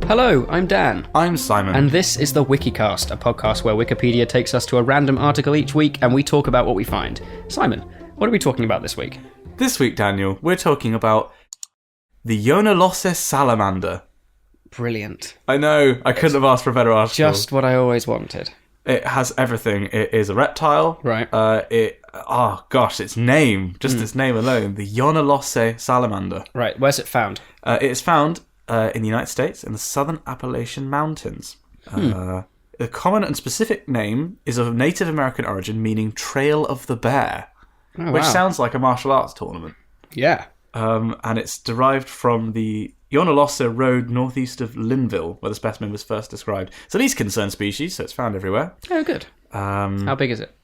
Hello, I'm Dan. I'm Simon. And this is the Wikicast, a podcast where Wikipedia takes us to a random article each week and we talk about what we find. Simon, what are we talking about this week? This week, Daniel, we're talking about the Yonahlossee salamander. Brilliant. I know, I couldn't have asked for a better article. Just what I always wanted. It has everything. It is a reptile. Right. Its name, its name alone, the Yonahlossee salamander. Right, where's it found? It is found in the United States in the southern Appalachian Mountains. The common and specific name is of Native American origin, meaning Trail of the Bear, which sounds like a martial arts tournament. Yeah. And it's derived from the Yonahlossee Road northeast of Linville, where the specimen was first described. It's a least concerned species, so it's found everywhere. Oh, good. How big is it,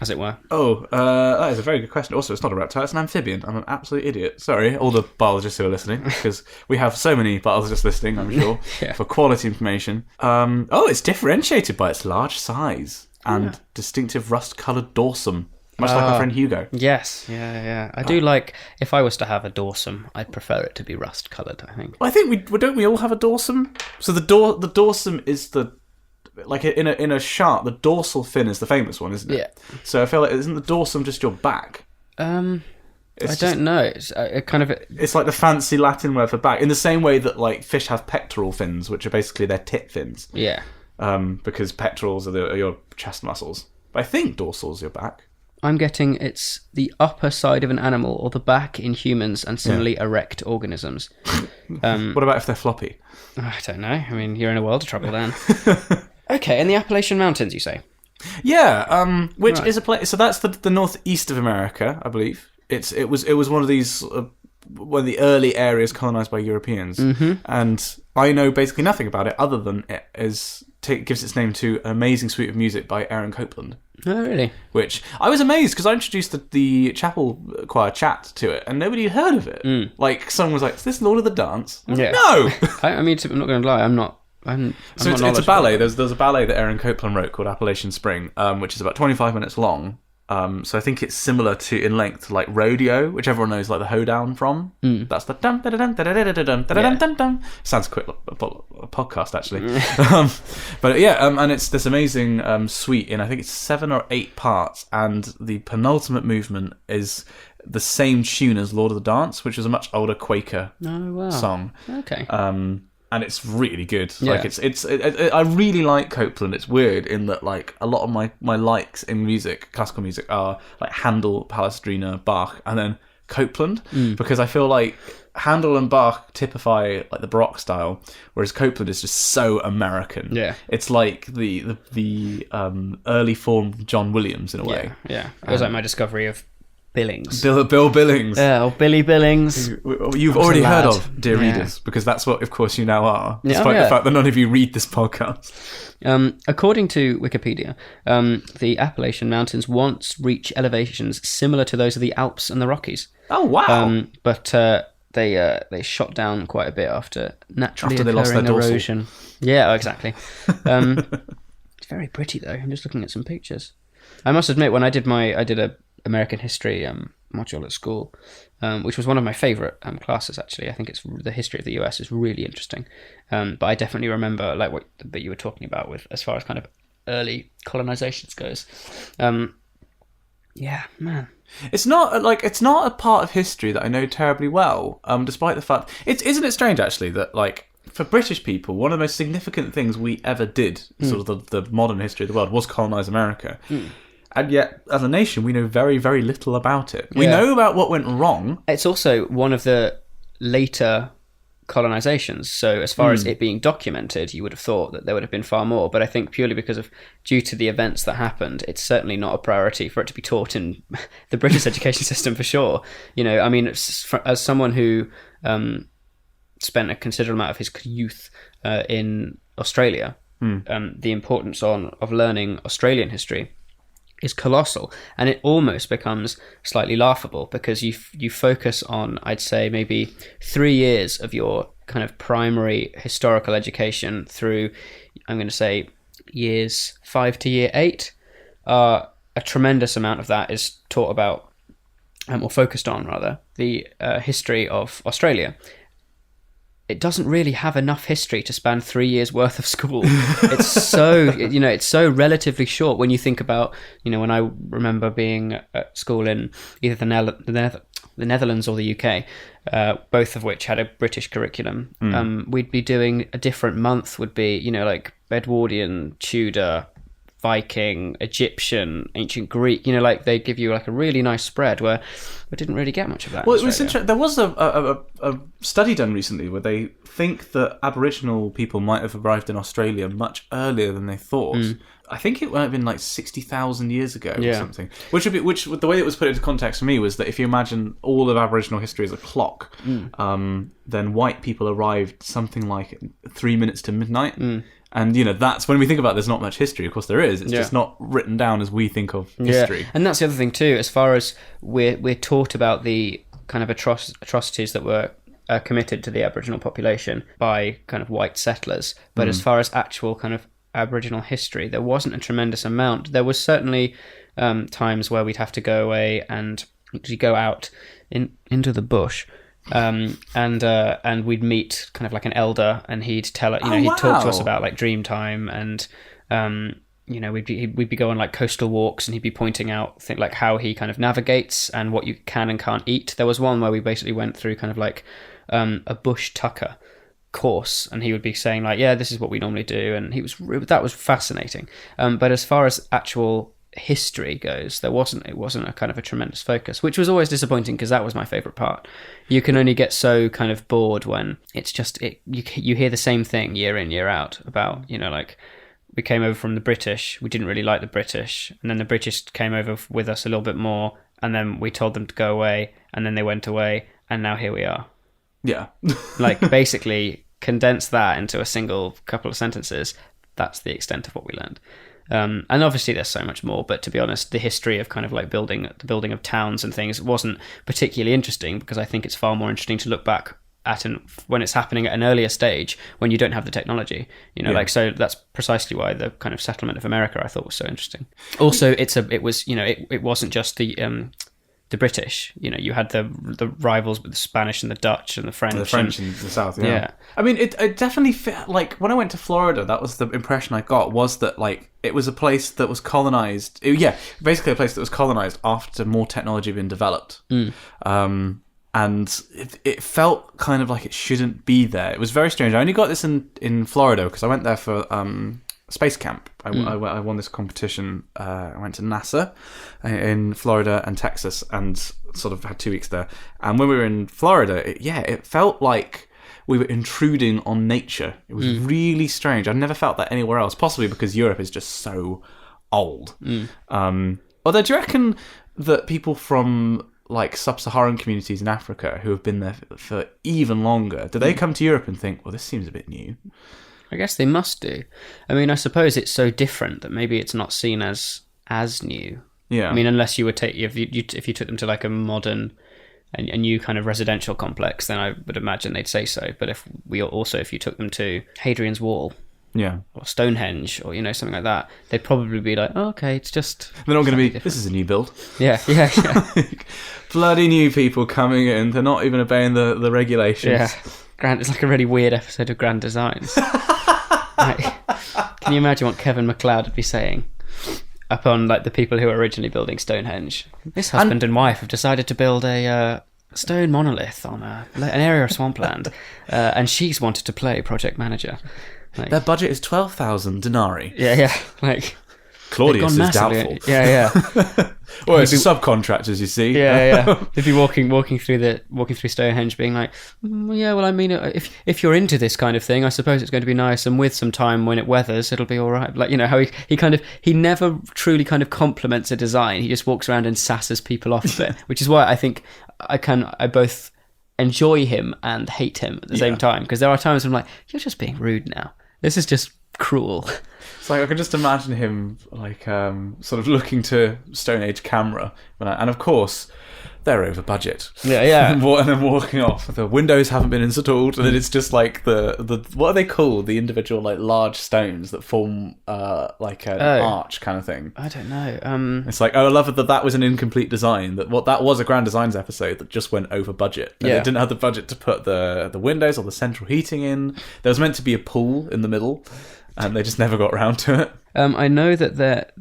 as it were? That is a very good question. Also, it's not a reptile, it's an amphibian. I'm an absolute idiot. Sorry, all the biologists who are listening, because we have so many biologists listening, I'm sure, for quality information. It's differentiated by its large size and distinctive rust-coloured dorsum, much like our friend Hugo. Yes, yeah. I do like, if I was to have a dorsum, I'd prefer it to be rust-coloured, I think. Well, I think don't we all have a dorsum? So the dorsum is the... Like in a shark, the dorsal fin is the famous one, isn't it? Yeah. So I feel like, isn't the dorsum just your back? I don't know. It's It's like the fancy Latin word for back, in the same way that like fish have pectoral fins, which are basically their tit fins. Yeah. Because pectorals are your chest muscles. But I think dorsal's your back. I'm getting it's the upper side of an animal or the back in humans and similarly erect organisms. What about if they're floppy? I don't know. I mean, you're in a world of trouble then. Okay, in the Appalachian Mountains, you say? Yeah, which is a place. So that's the northeast of America, I believe. It was one of these one of the early areas colonized by Europeans, and I know basically nothing about it other than it gives its name to an amazing suite of music by Aaron Copland. Oh, really? Which I was amazed because I introduced the chapel choir chat to it, and nobody had heard of it. Like someone was like, "Is this Lord of the Dance?" Yeah. No. I mean, I'm not going to lie. I'm not. So it's a ballet. There's a ballet that Aaron Copland wrote called Appalachian Spring, which is about 25 minutes long. So I think it's similar in length to like Rodeo, which everyone knows like the hoedown from. That's the dum da dum da da da dum da dum dum. Sounds quick like a podcast actually. But yeah, and it's this amazing suite in I think it's 7 or 8 parts, and the penultimate movement is the same tune as Lord of the Dance, which is a much older Quaker song. Okay. And it's really good. Yeah. Like I really like Copland. It's weird in that like a lot of my likes in music, classical music, are like Handel, Palestrina, Bach, and then Copland, because I feel like Handel and Bach typify like the Baroque style, whereas Copland is just so American. Yeah, it's like the early form John Williams in a way. Yeah, it was like my discovery of Billings. Bill Billings. Yeah, or Billy Billings. You've already heard of, dear readers, because that's what, of course, you now are, despite the fact that none of you read this podcast. According to Wikipedia, the Appalachian Mountains once reach elevations similar to those of the Alps and the Rockies. Oh, wow. But they shot down quite a bit after naturally they lost their erosion. Yeah, exactly. It's very pretty, though. I'm just looking at some pictures. I must admit, when I did a American history module at school, which was one of my favourite classes actually. I think it's the history of the US is really interesting, but I definitely remember like what that you were talking about with as far as kind of early colonizations goes. Yeah, man, it's not a part of history that I know terribly well. Despite the fact isn't it strange actually that like for British people, one of the most significant things we ever did, sort of the modern history of the world, was colonize America. And yet, as a nation, we know very, very little about it. We know about what went wrong. It's also one of the later colonizations. So as far as it being documented, you would have thought that there would have been far more. But I think purely due to the events that happened, it's certainly not a priority for it to be taught in the British education system for sure. You know, I mean, as someone who spent a considerable amount of his youth in Australia, the importance of learning Australian history is colossal, and it almost becomes slightly laughable because you focus on, I'd say, maybe 3 years of your kind of primary historical education through, I'm going to say, years 5 to year 8. A tremendous amount of that is taught about, or focused on rather, the history of Australia. it doesn't really have enough history to span 3 years worth of school. It's so, it's so relatively short when you think about, when I remember being at school in either the Netherlands or the UK, both of which had a British curriculum. We'd be doing a different month would be, like Edwardian, Tudor, Viking, Egyptian, ancient Greek, they give you like a really nice spread where we didn't really get much of that. Well, it was interesting. There was a study done recently where they think that Aboriginal people might have arrived in Australia much earlier than they thought. I think it might have been like 60,000 years ago or something. Which the way it was put into context for me was that if you imagine all of Aboriginal history as a clock, then white people arrived something like 3 minutes to midnight. And, that's when we think about there's not much history. Of course there is. It's just not written down as we think of history. Yeah. And that's the other thing too, as far as we're taught about the kind of atrocities that were committed to the Aboriginal population by kind of white settlers. But as far as actual kind of Aboriginal history, there wasn't a tremendous amount. There was certainly times where we'd have to go away and actually go out into the bush. And we'd meet kind of like an elder, and he'd tell it, he'd talk to us about like dream time, and we'd be going like coastal walks, and he'd be pointing out things like how he kind of navigates and what you can and can't eat. There was one where we basically went through kind of like a bush tucker course, and he would be saying like, yeah, this is what we normally do, and that was fascinating. But as far as actual history goes, it wasn't a kind of a tremendous focus, which was always disappointing because that was my favorite part. You can only get so kind of bored when it's just you hear the same thing year in year out about like we came over from the British, we didn't really like the British, and then the British came over with us a little bit more, and then we told them to go away, and then they went away, and now here we are. Like basically condense that into a single couple of sentences. That's the extent of what we learned. And obviously there's so much more, but to be honest, the history of kind of like the building of towns and things wasn't particularly interesting, because I think it's far more interesting to look back at when it's happening at an earlier stage when you don't have the technology, so that's precisely why the kind of settlement of America I thought was so interesting. Also, it wasn't just the British, you had the rivals with the Spanish and the Dutch and the French. The French in the south, yeah. I mean, it definitely like when I went to Florida, that was the impression I got, was that like it was a place that was colonized. Basically a place that was colonized after more technology had been developed. And it felt kind of like it shouldn't be there. It was very strange. I only got this in Florida because I went there for space camp. I won this competition. I went to NASA in Florida and Texas, and sort of had 2 weeks there. And when we were in Florida, it felt like we were intruding on nature. It was really strange. I never felt that anywhere else, possibly because Europe is just so old. Although, do you reckon that people from like sub-Saharan communities in Africa who have been there for even longer, do they come to Europe and think, well, this seems a bit new? I guess they must do. I mean, I suppose it's so different that maybe it's not seen as new. Yeah. I mean, unless you would if you took them to like a modern, a new kind of residential complex, then I would imagine they'd say so. But if you took them to Hadrian's Wall, or Stonehenge, or something like that, they'd probably be like, oh, okay, it's just. They're not going to be. Different. This is a new build. Yeah. Bloody new people coming in. They're not even obeying the regulations. Yeah. It's like a really weird episode of Grand Designs. Can you imagine what Kevin MacLeod would be saying upon like the people who were originally building Stonehenge? This husband and wife have decided to build a stone monolith on an area of swampland, and she's wanted to play project manager. Like, their budget is 12,000 denarii. Yeah. Like Claudius is doubtful. Yeah. Well, it's subcontractors, you see. Yeah. They'd be walking through Stonehenge, being like, yeah, well, I mean, if you're into this kind of thing, I suppose it's going to be nice, and with some time when it weathers, it'll be all right. Like, how he never truly kind of compliments a design. He just walks around and sasses people off a bit, which is why I think I both enjoy him and hate him at the same time, because there are times when I'm like, you're just being rude now. This is just cruel. It's like I can just imagine him like sort of looking to Stone Age camera, and of course they're over budget. Yeah. And then walking off. The windows haven't been installed, and then it's just like the what are they called? The individual like large stones that form like an arch kind of thing. I don't know. It's like, I love that was an incomplete design. That was a Grand Designs episode that just went over budget. And it didn't have the budget to put the windows or the central heating in. There was meant to be a pool in the middle, and they just never got around to it. I know that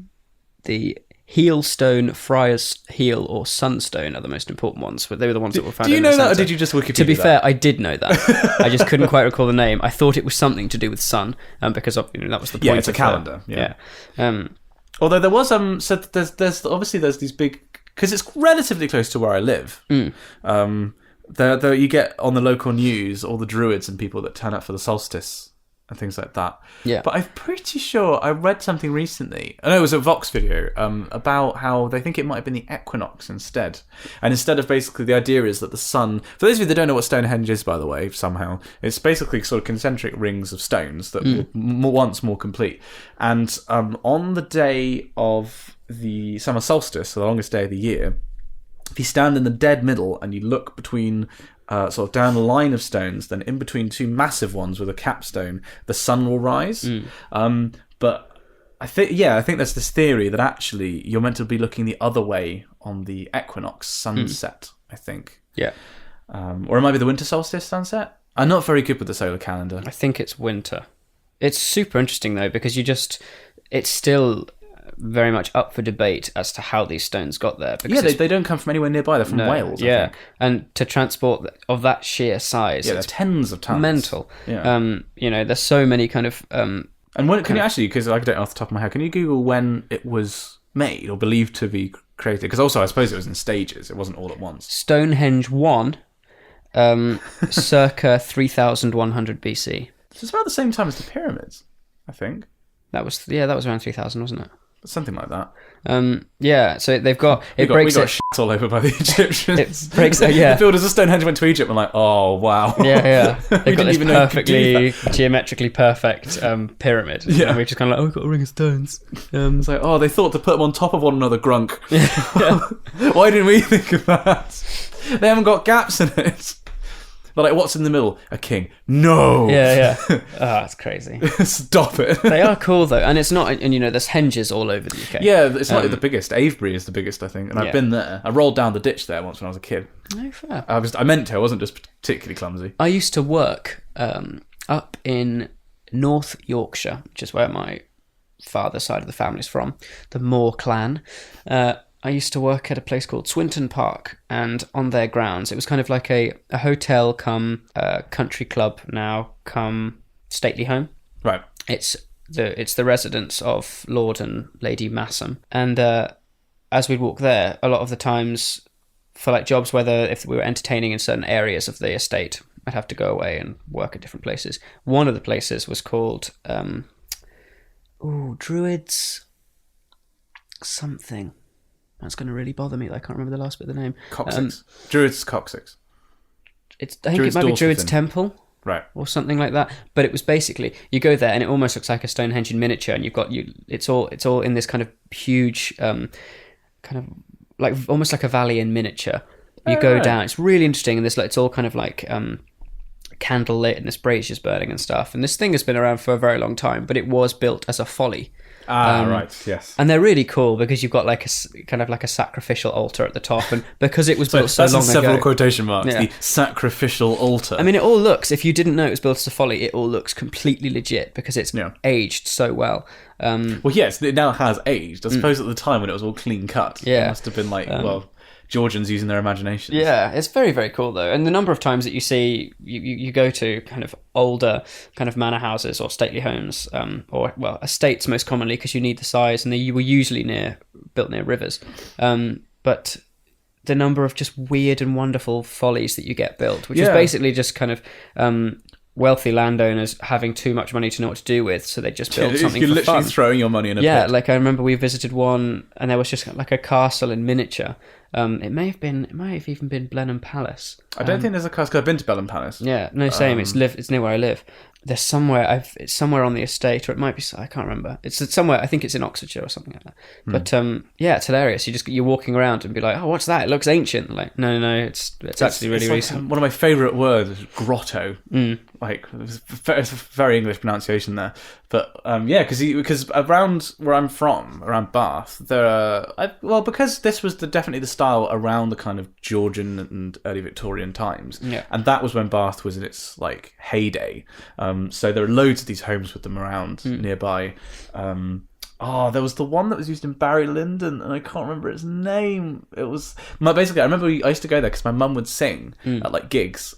the Heelstone, Friar's Heel, or Sunstone are the most important ones, but they were the ones that were found. Do you know that, or did you just Wikipedia? To be fair, I did know that. I just couldn't quite recall the name. I thought it was something to do with sun, because that was the point. Yeah, it's a calendar. Yeah. Although there was so there's obviously these big, because it's relatively close to where I live. There you get on the local news all the druids and people that turn up for the solstice and things like that. Yeah. But I'm pretty sure I read something recently. I know it was a Vox video about how they think it might have been the equinox instead. And instead of basically the idea is that the sun... For those of you that don't know what Stonehenge is, by the way, somehow, it's basically sort of concentric rings of stones that were once more complete. And on the day of the summer solstice, the longest day of the year, if you stand in the dead middle and you look between... sort of down a line of stones, then in between two massive ones with a capstone, the sun will rise. But I think there's this theory that actually you're meant to be looking the other way on the equinox sunset, I think. Yeah. Or it might be the winter solstice sunset. I'm not very good with the solar calendar. I think it's winter. It's super interesting, though, because it's still... very much up for debate as to how these stones got there. Because they don't come from anywhere nearby. They're from Wales, I think. And to transport of that sheer size, they're tens of tons. Mental. Yeah. There's so many kind of. And when can you actually? Because I don't know off the top of my head. Can you Google when it was made or believed to be created? Because also, I suppose it was in stages. It wasn't all at once. Stonehenge 1, circa 3100 BC. So it's about the same time as the pyramids, I think. That was around 3000, wasn't it? Something like that. So they've got... We got shit all over by the Egyptians. It breaks... yeah. The builders of Stonehenge went to Egypt and like, oh, wow. Yeah. They've got this perfectly, geometrically perfect pyramid. Yeah. And we're just kind of like, we've got a ring of stones. It's like, they thought to put them on top of one another, grunk. Why didn't we think of that? They haven't got gaps in it. They're like, what's in the middle? A king. No! Yeah. That's crazy. Stop it. They are cool, though. And it's not... And, there's henges all over the UK. Yeah, it's like the biggest. Avebury is the biggest, I think. And I've been there. I rolled down the ditch there once when I was a kid. No, fair. I meant to. I wasn't just particularly clumsy. I used to work up in North Yorkshire, which is where my father's side of the family's from. The Moore clan. I used to work at a place called Swinton Park, and on their grounds, it was kind of like a hotel come country club now come stately home. Right. It's the residence of Lord and Lady Massam, and as we'd walk there, a lot of the times for like jobs, whether if we were entertaining in certain areas of the estate, I'd have to go away and work at different places. One of the places was called Druids something. That's going to really bother me. I can't remember the last bit of the name. Coccyx. Druids Coccyx. I think it might be Druids Temple. Right. Or something like that. But it was basically, you go there and it almost looks like a Stonehenge in miniature, and it's all in this kind of huge, kind of like almost like a valley in miniature. You go down. It's really interesting, and it's all kind of like candle lit and this braziers burning and stuff. And this thing has been around for a very long time, but it was built as a folly. Right, yes. And they're really cool because you've got like a kind of like a sacrificial altar at the top, and because it was built so long ago... That's several quotation marks, the sacrificial altar. I mean, it all looks, if you didn't know it was built as a folly, it all looks completely legit because it's aged so well. Well, yes, it now has aged. I suppose at the time when it was all clean cut, it must have been like, Georgians using their imaginations. Yeah, it's very, very cool though. And the number of times that you see, you go to kind of older kind of manor houses or stately homes, or estates most commonly because you need the size, and they were usually built near rivers. But the number of just weird and wonderful follies that you get built, which is basically just kind of wealthy landowners having too much money to know what to do with, so they just build something for fun. You're literally throwing your money in a pit. Like I remember we visited one, and there was just like a castle in miniature. It might have even been Blenheim Palace. I don't think there's a castle. I've been to Blenheim Palace. Yeah, no, same. It's near where I live. There's somewhere. It's somewhere on the estate, or it might be. I can't remember. It's somewhere. I think it's in Oxfordshire or something like that. But yeah, it's hilarious. You're walking around and be like, oh, what's that? It looks ancient. Like, no, it's actually really recent. One of my favourite words is grotto. Like, it's a very English pronunciation there. But yeah, because around where I'm from, around Bath, there are because this was definitely the style around the kind of Georgian and early Victorian times. Yeah. And that was when Bath was in its like heyday. So there are loads of these homes with them around nearby. There was the one that was used in Barry Lyndon, and I can't remember its name. It was basically. I remember I used to go there because my mum would sing at like gigs,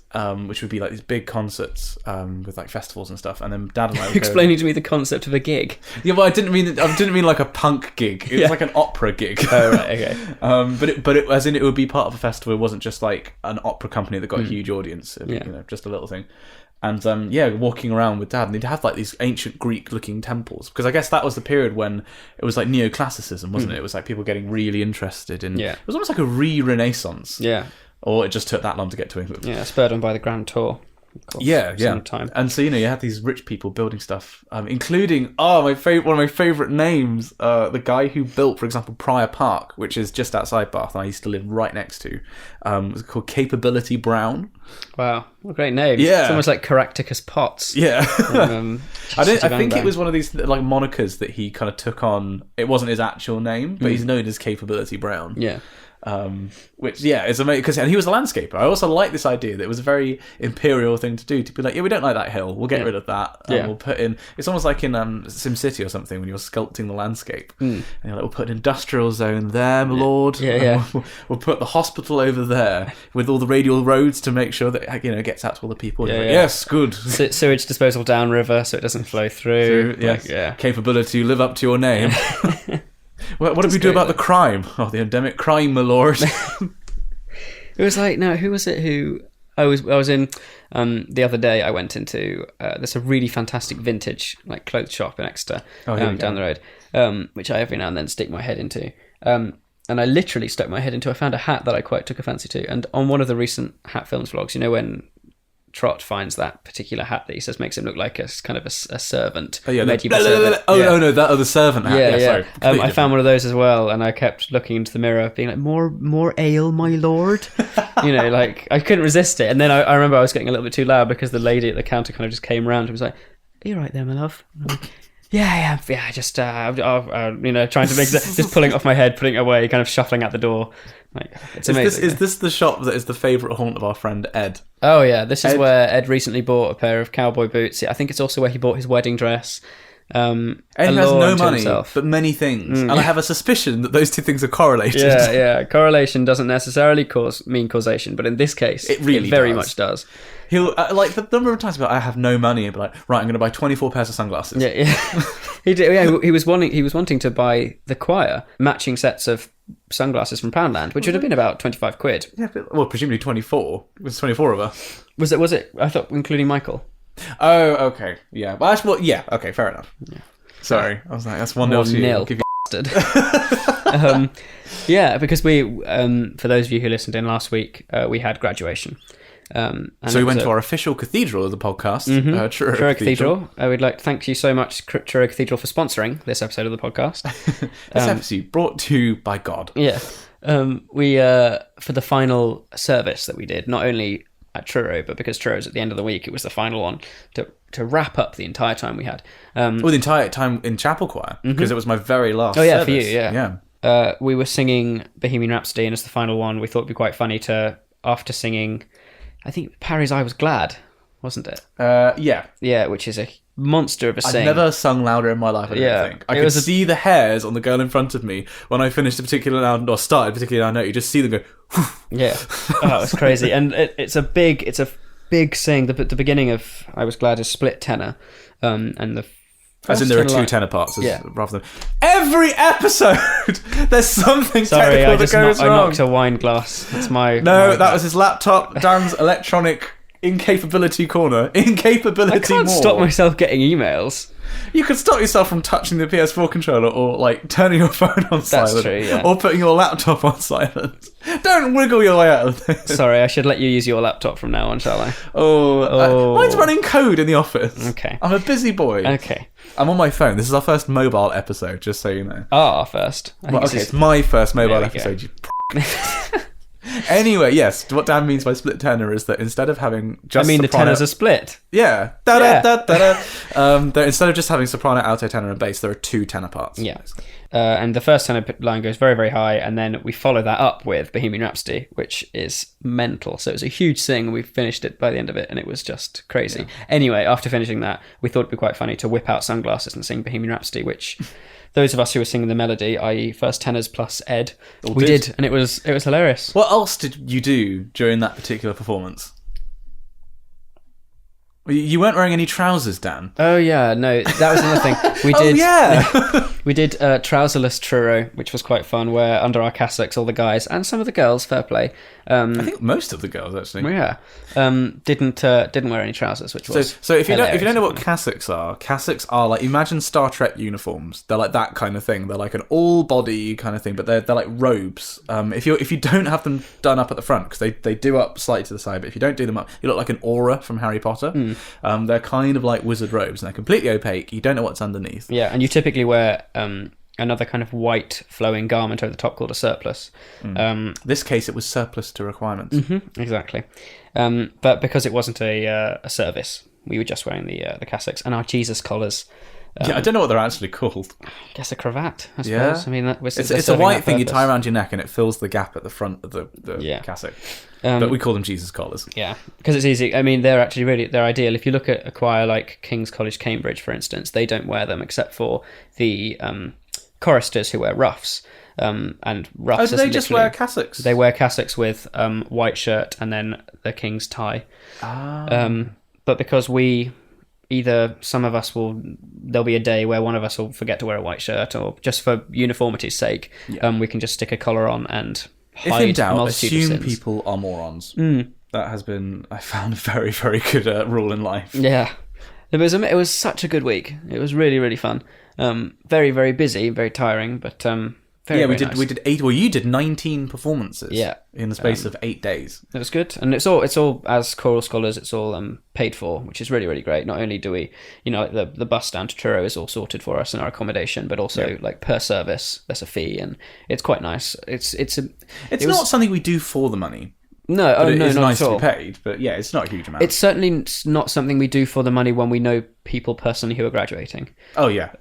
which would be like these big concerts with like festivals and stuff. And then Dad and I would explaining to me the concept of a gig. Yeah, well, I didn't mean like a punk gig. It was like an opera gig. Oh right, okay. But it as in it would be part of a festival. It wasn't just like an opera company that got a huge audience. Just a little thing. And walking around with Dad, and they'd have like these ancient Greek-looking temples, because I guess that was the period when it was like neoclassicism, wasn't it? It was like people getting really interested in. Yeah. It was almost like a re-Renaissance. Yeah. Or it just took that long to get to England. Yeah, spurred on by the Grand Tour. Course, yeah. Time. And so you had these rich people building stuff, including one of my favourite names, the guy who built, for example, Prior Park, which is just outside Bath, and I used to live right next to. Was called Capability Brown. Wow, what a great name! Yeah, it's almost like Caractacus Potts. Yeah, I think it was one of these like monikers that he kind of took on. It wasn't his actual name, but he's known as Capability Brown. Yeah. Which is amazing, and he was a landscaper. I also like this idea that it was a very imperial thing to do, to be like, we don't like that hill, we'll get rid of that, and we'll put in. It's almost like in SimCity or something when you're sculpting the landscape, and you're like, we'll put an industrial zone there, my lord. We'll put the hospital over there with all the radial roads to make sure that it gets out to all the people. Yes, good. Sewage disposal downriver so it doesn't flow through. Capability, live up to your name. What did we do about the crime? Oh, the endemic crime, my lord. It was like, no, who was it who... I was in... the other day I went into... there's a really fantastic vintage like clothes shop in Exeter down the road, which I every now and then stick my head into. And I literally stuck my head into... I found a hat that I quite took a fancy to. And on one of the recent Hat Films vlogs, when Trott finds that particular hat that he says makes him look like a kind of a servant. Oh, yeah, medieval servant. No, that other servant hat. Yeah. Sorry, I found one of those as well, and I kept looking into the mirror, being like, more ale, my lord. Like I couldn't resist it. And then I remember I was getting a little bit too loud because the lady at the counter kind of just came around and was like, "Are you right there, my love?" And I'm like, yeah, just trying to make just pulling it off my head, putting it away, kind of shuffling out the door. Like, it's amazing. Is this the shop that is the favourite haunt of our friend Ed? Oh yeah, this is where Ed recently bought a pair of cowboy boots. I think it's also where he bought his wedding dress. Ed has no money, but many things, and I have a suspicion that those two things are correlated. Yeah. Correlation doesn't necessarily mean causation, but in this case, it very much does. He'll like the number of times I have no money, and be like, right, I'm going to buy 24 pairs of sunglasses. Yeah. He did. Yeah, he was wanting to buy the choir matching sets of sunglasses from Poundland, which would have been about 25 quid. Yeah, well, presumably 24. It was 24 of us. Was it? I thought including Michael. Oh, okay. Yeah. Well, actually, okay, fair enough. Yeah. Sorry. I was like, that's 1-0 to you. I'll give you because we, for those of you who listened in last week, we had graduation. So we went to our official cathedral of the podcast, Truro Cathedral. We'd like to thank you so much, Truro Cathedral, for sponsoring this episode of the podcast. This episode brought to you by God. Yeah. We, for the final service that we did, not only at Truro, but because Truro's at the end of the week, it was the final one to wrap up the entire time we had. The entire time in chapel choir, because it was my very last service. For you, yeah. We were singing Bohemian Rhapsody, and as the final one, we thought it'd be quite funny to, after singing, I think Parry's I Was Glad, wasn't it? Yeah. Yeah, which is a monster of a sing. I've never sung louder in my life, I don't think. I could see the hairs on the girl in front of me when I finished a particular note, or started a particular note. You just see them go, whew. Yeah. Oh, it's crazy. And it's a big sing. The beginning of I Was Glad is split tenor. And the as in there are two tenor parts, rather than every episode. There's something technical that goes wrong. I knocked a wine glass. That's my that was his laptop. Dan's electronic incapability corner. Incapability. I can't stop myself getting emails. You could stop yourself from touching the PS4 controller or, like, turning your phone on silent. True, yeah. Or putting your laptop on silent. Don't wiggle your way out of this. Sorry, I should let you use your laptop from now on, shall I? Mine's running code in the office. Okay. I'm a busy boy. Okay. I'm on my phone. This is our first mobile episode, just so you know. Our first. It's my first mobile episode, you Anyway, yes, what Dan means by split tenor is that instead of having just the tenors are split. Yeah. Instead of just having soprano, alto, tenor, and bass, there are 2 tenor parts. Yeah. And the first tenor line goes very, very high, and then we follow that up with Bohemian Rhapsody, which is mental. So it was a huge sing, and we finished it by the end of it, and it was just crazy. Yeah. Anyway, after finishing that, we thought it'd be quite funny to whip out sunglasses and sing Bohemian Rhapsody, which... Those of us who were singing the melody, i.e. first tenors plus Ed, we did, and it was hilarious. What else did you do during that particular performance? You weren't wearing any trousers, Dan. Oh yeah, no, that was another thing. We did. We did trouserless Truro, which was quite fun. Where under our cassocks, all the guys and some of the girls, fair play. I think most of the girls actually. Yeah, didn't wear any trousers, which was so. If you don't know what cassocks are like, imagine Star Trek uniforms. They're like that kind of thing. They're like an all body kind of thing, but they're like robes. If you don't have them done up at the front, because they do up slightly to the side, but if you don't do them up, you look like an aura from Harry Potter. They're kind of like wizard robes, and they're completely opaque. You don't know what's underneath. Yeah, and you typically wear another kind of white flowing garment over the top called a surplice. This case, it was surplus to requirements. Exactly. But because it wasn't a service, we were just wearing the cassocks and our Jesus collars. I don't know what they're actually called. I guess a cravat, I suppose. Yeah. I mean, it's a white thing you tie around your neck, and it fills the gap at the front of the cassock. But we call them Jesus collars. Yeah, because it's easy. I mean, they're actually they're ideal. If you look at a choir like King's College, Cambridge, for instance, they don't wear them except for the choristers who wear ruffs. And ruffs. Oh, do they just wear cassocks? They wear cassocks with white shirt and then the king's tie. But because either some of us there'll be a day where one of us will forget to wear a white shirt, or just for uniformity's sake, we can just stick a collar on and hide. If in doubt, assume sins. people are morons. That has been, I found, a very, very good rule in life. Yeah. It was such a good week. It was really, really fun. Very, very busy, very tiring, but we did nice. We did 8. Well, you did 19 performances. Yeah. In the space of 8 days. It was good, and it's all as choral scholars. It's all paid for, which is really, really great. Not only do we, the bus down to Truro is all sorted for us and our accommodation, but also like per service, there's a fee, and it's quite nice. It's not something we do for the money. No, but no, it's not nice at to all. be paid, but yeah, it's not a huge amount. It's certainly not something we do for the money when we know people personally who are graduating. Oh yeah.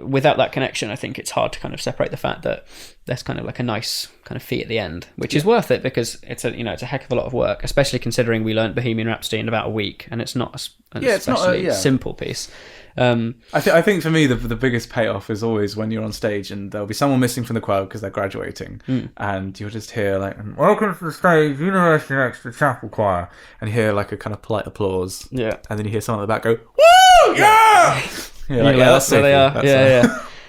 Without that connection, I think it's hard to kind of separate the fact that there's kind of like a nice kind of fee at the end, which is worth it because it's a heck of a lot of work, especially considering we learnt Bohemian Rhapsody in about a week, and it's not an especially simple piece. I think for me the biggest payoff is always when you're on stage and there'll be someone missing from the crowd because they're graduating, and you'll just hear like, "Welcome to the stage, University next to Chapel Choir," and you hear like a kind of polite applause, and then you hear someone in the back go, "Woo, yeah!" That's where they are.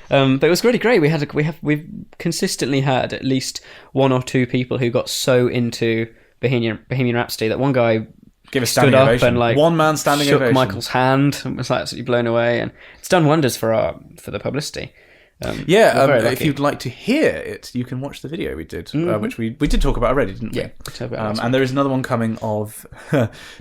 But it was really great. We've consistently had at least one or two people who got so into Bohemian Rhapsody that one guy give a standing ovation. And like one man standing shook ovation. Michael's hand and was like absolutely blown away, and it's done wonders for the publicity. If you'd like to hear it, you can watch the video we did, which we did talk about already, didn't we? Yeah. And there is another one coming of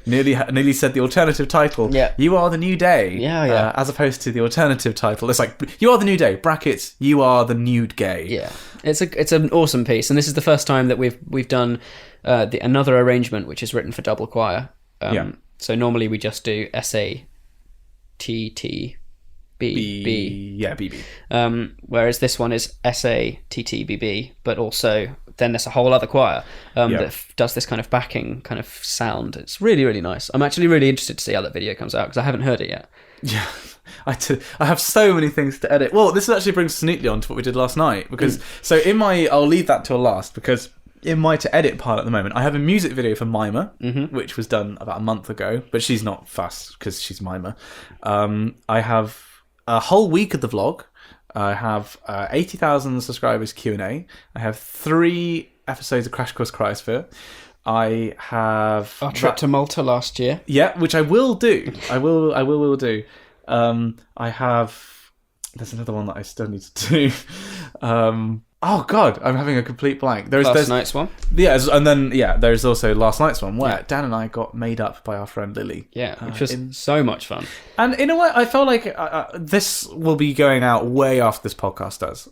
nearly said the alternative title. Yeah. You Are the New Day. Yeah. As opposed to the alternative title, it's like You Are the New Day. Brackets. You Are the Nude Gay. Yeah. It's an awesome piece, and this is the first time that we've done another arrangement which is written for double choir. So normally we just do S-A-T-T. B. Whereas this one is S-A-T-T-B-B, but also then there's a whole other choir that does this kind of backing kind of sound. It's really, really nice. I'm actually really interested to see how that video comes out because I haven't heard it yet. Yeah, I have so many things to edit. Well, this actually brings us neatly on to what we did last night because I'll leave that till last because in my to edit part at the moment, I have a music video for Mima, which was done about a month ago, but she's not fussed because she's Mima. I have a whole week of the vlog. I have 80,000 subscribers Q&A. I have 3 episodes of Crash Course Cryosphere. I have our trip to Malta last year. Yeah, which I will do. I will do. I have... There's another one that I still need to do. Oh God, I'm having a complete blank. There's Last night's one? Yeah, and then, there's also last night's one where Dan and I got made up by our friend Lily. Yeah, which was so much fun. And in a way, I felt like this will be going out way after this podcast does.